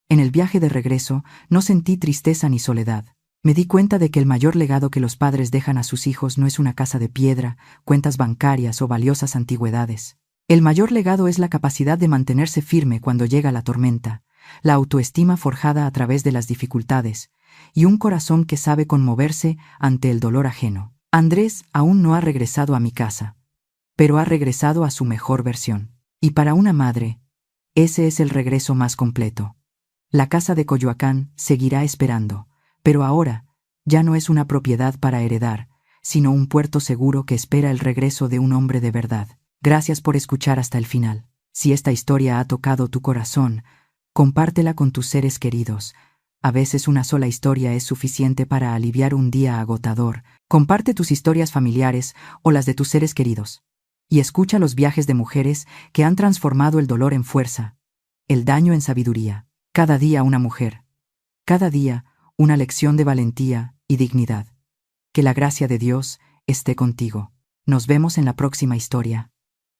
En el viaje de regreso no sentí tristeza ni soledad. Me di cuenta de que el mayor legado que los padres dejan a sus hijos no es una casa de piedra, cuentas bancarias o valiosas antigüedades. El mayor legado es la capacidad de mantenerse firme cuando llega la tormenta, la autoestima forjada a través de las dificultades, y un corazón que sabe conmoverse ante el dolor ajeno. Andrés aún no ha regresado a mi casa, pero ha regresado a su mejor versión. Y para una madre, ese es el regreso más completo. La casa de Coyoacán seguirá esperando, pero ahora ya no es una propiedad para heredar, sino un puerto seguro que espera el regreso de un hombre de verdad. Gracias por escuchar hasta el final. Si esta historia ha tocado tu corazón, compártela con tus seres queridos. A veces una sola historia es suficiente para aliviar un día agotador. Comparte tus historias familiares o las de tus seres queridos. Y escucha los viajes de mujeres que han transformado el dolor en fuerza, el daño en sabiduría. Cada día una mujer. Cada día una lección de valentía y dignidad. Que la gracia de Dios esté contigo. Nos vemos en la próxima historia.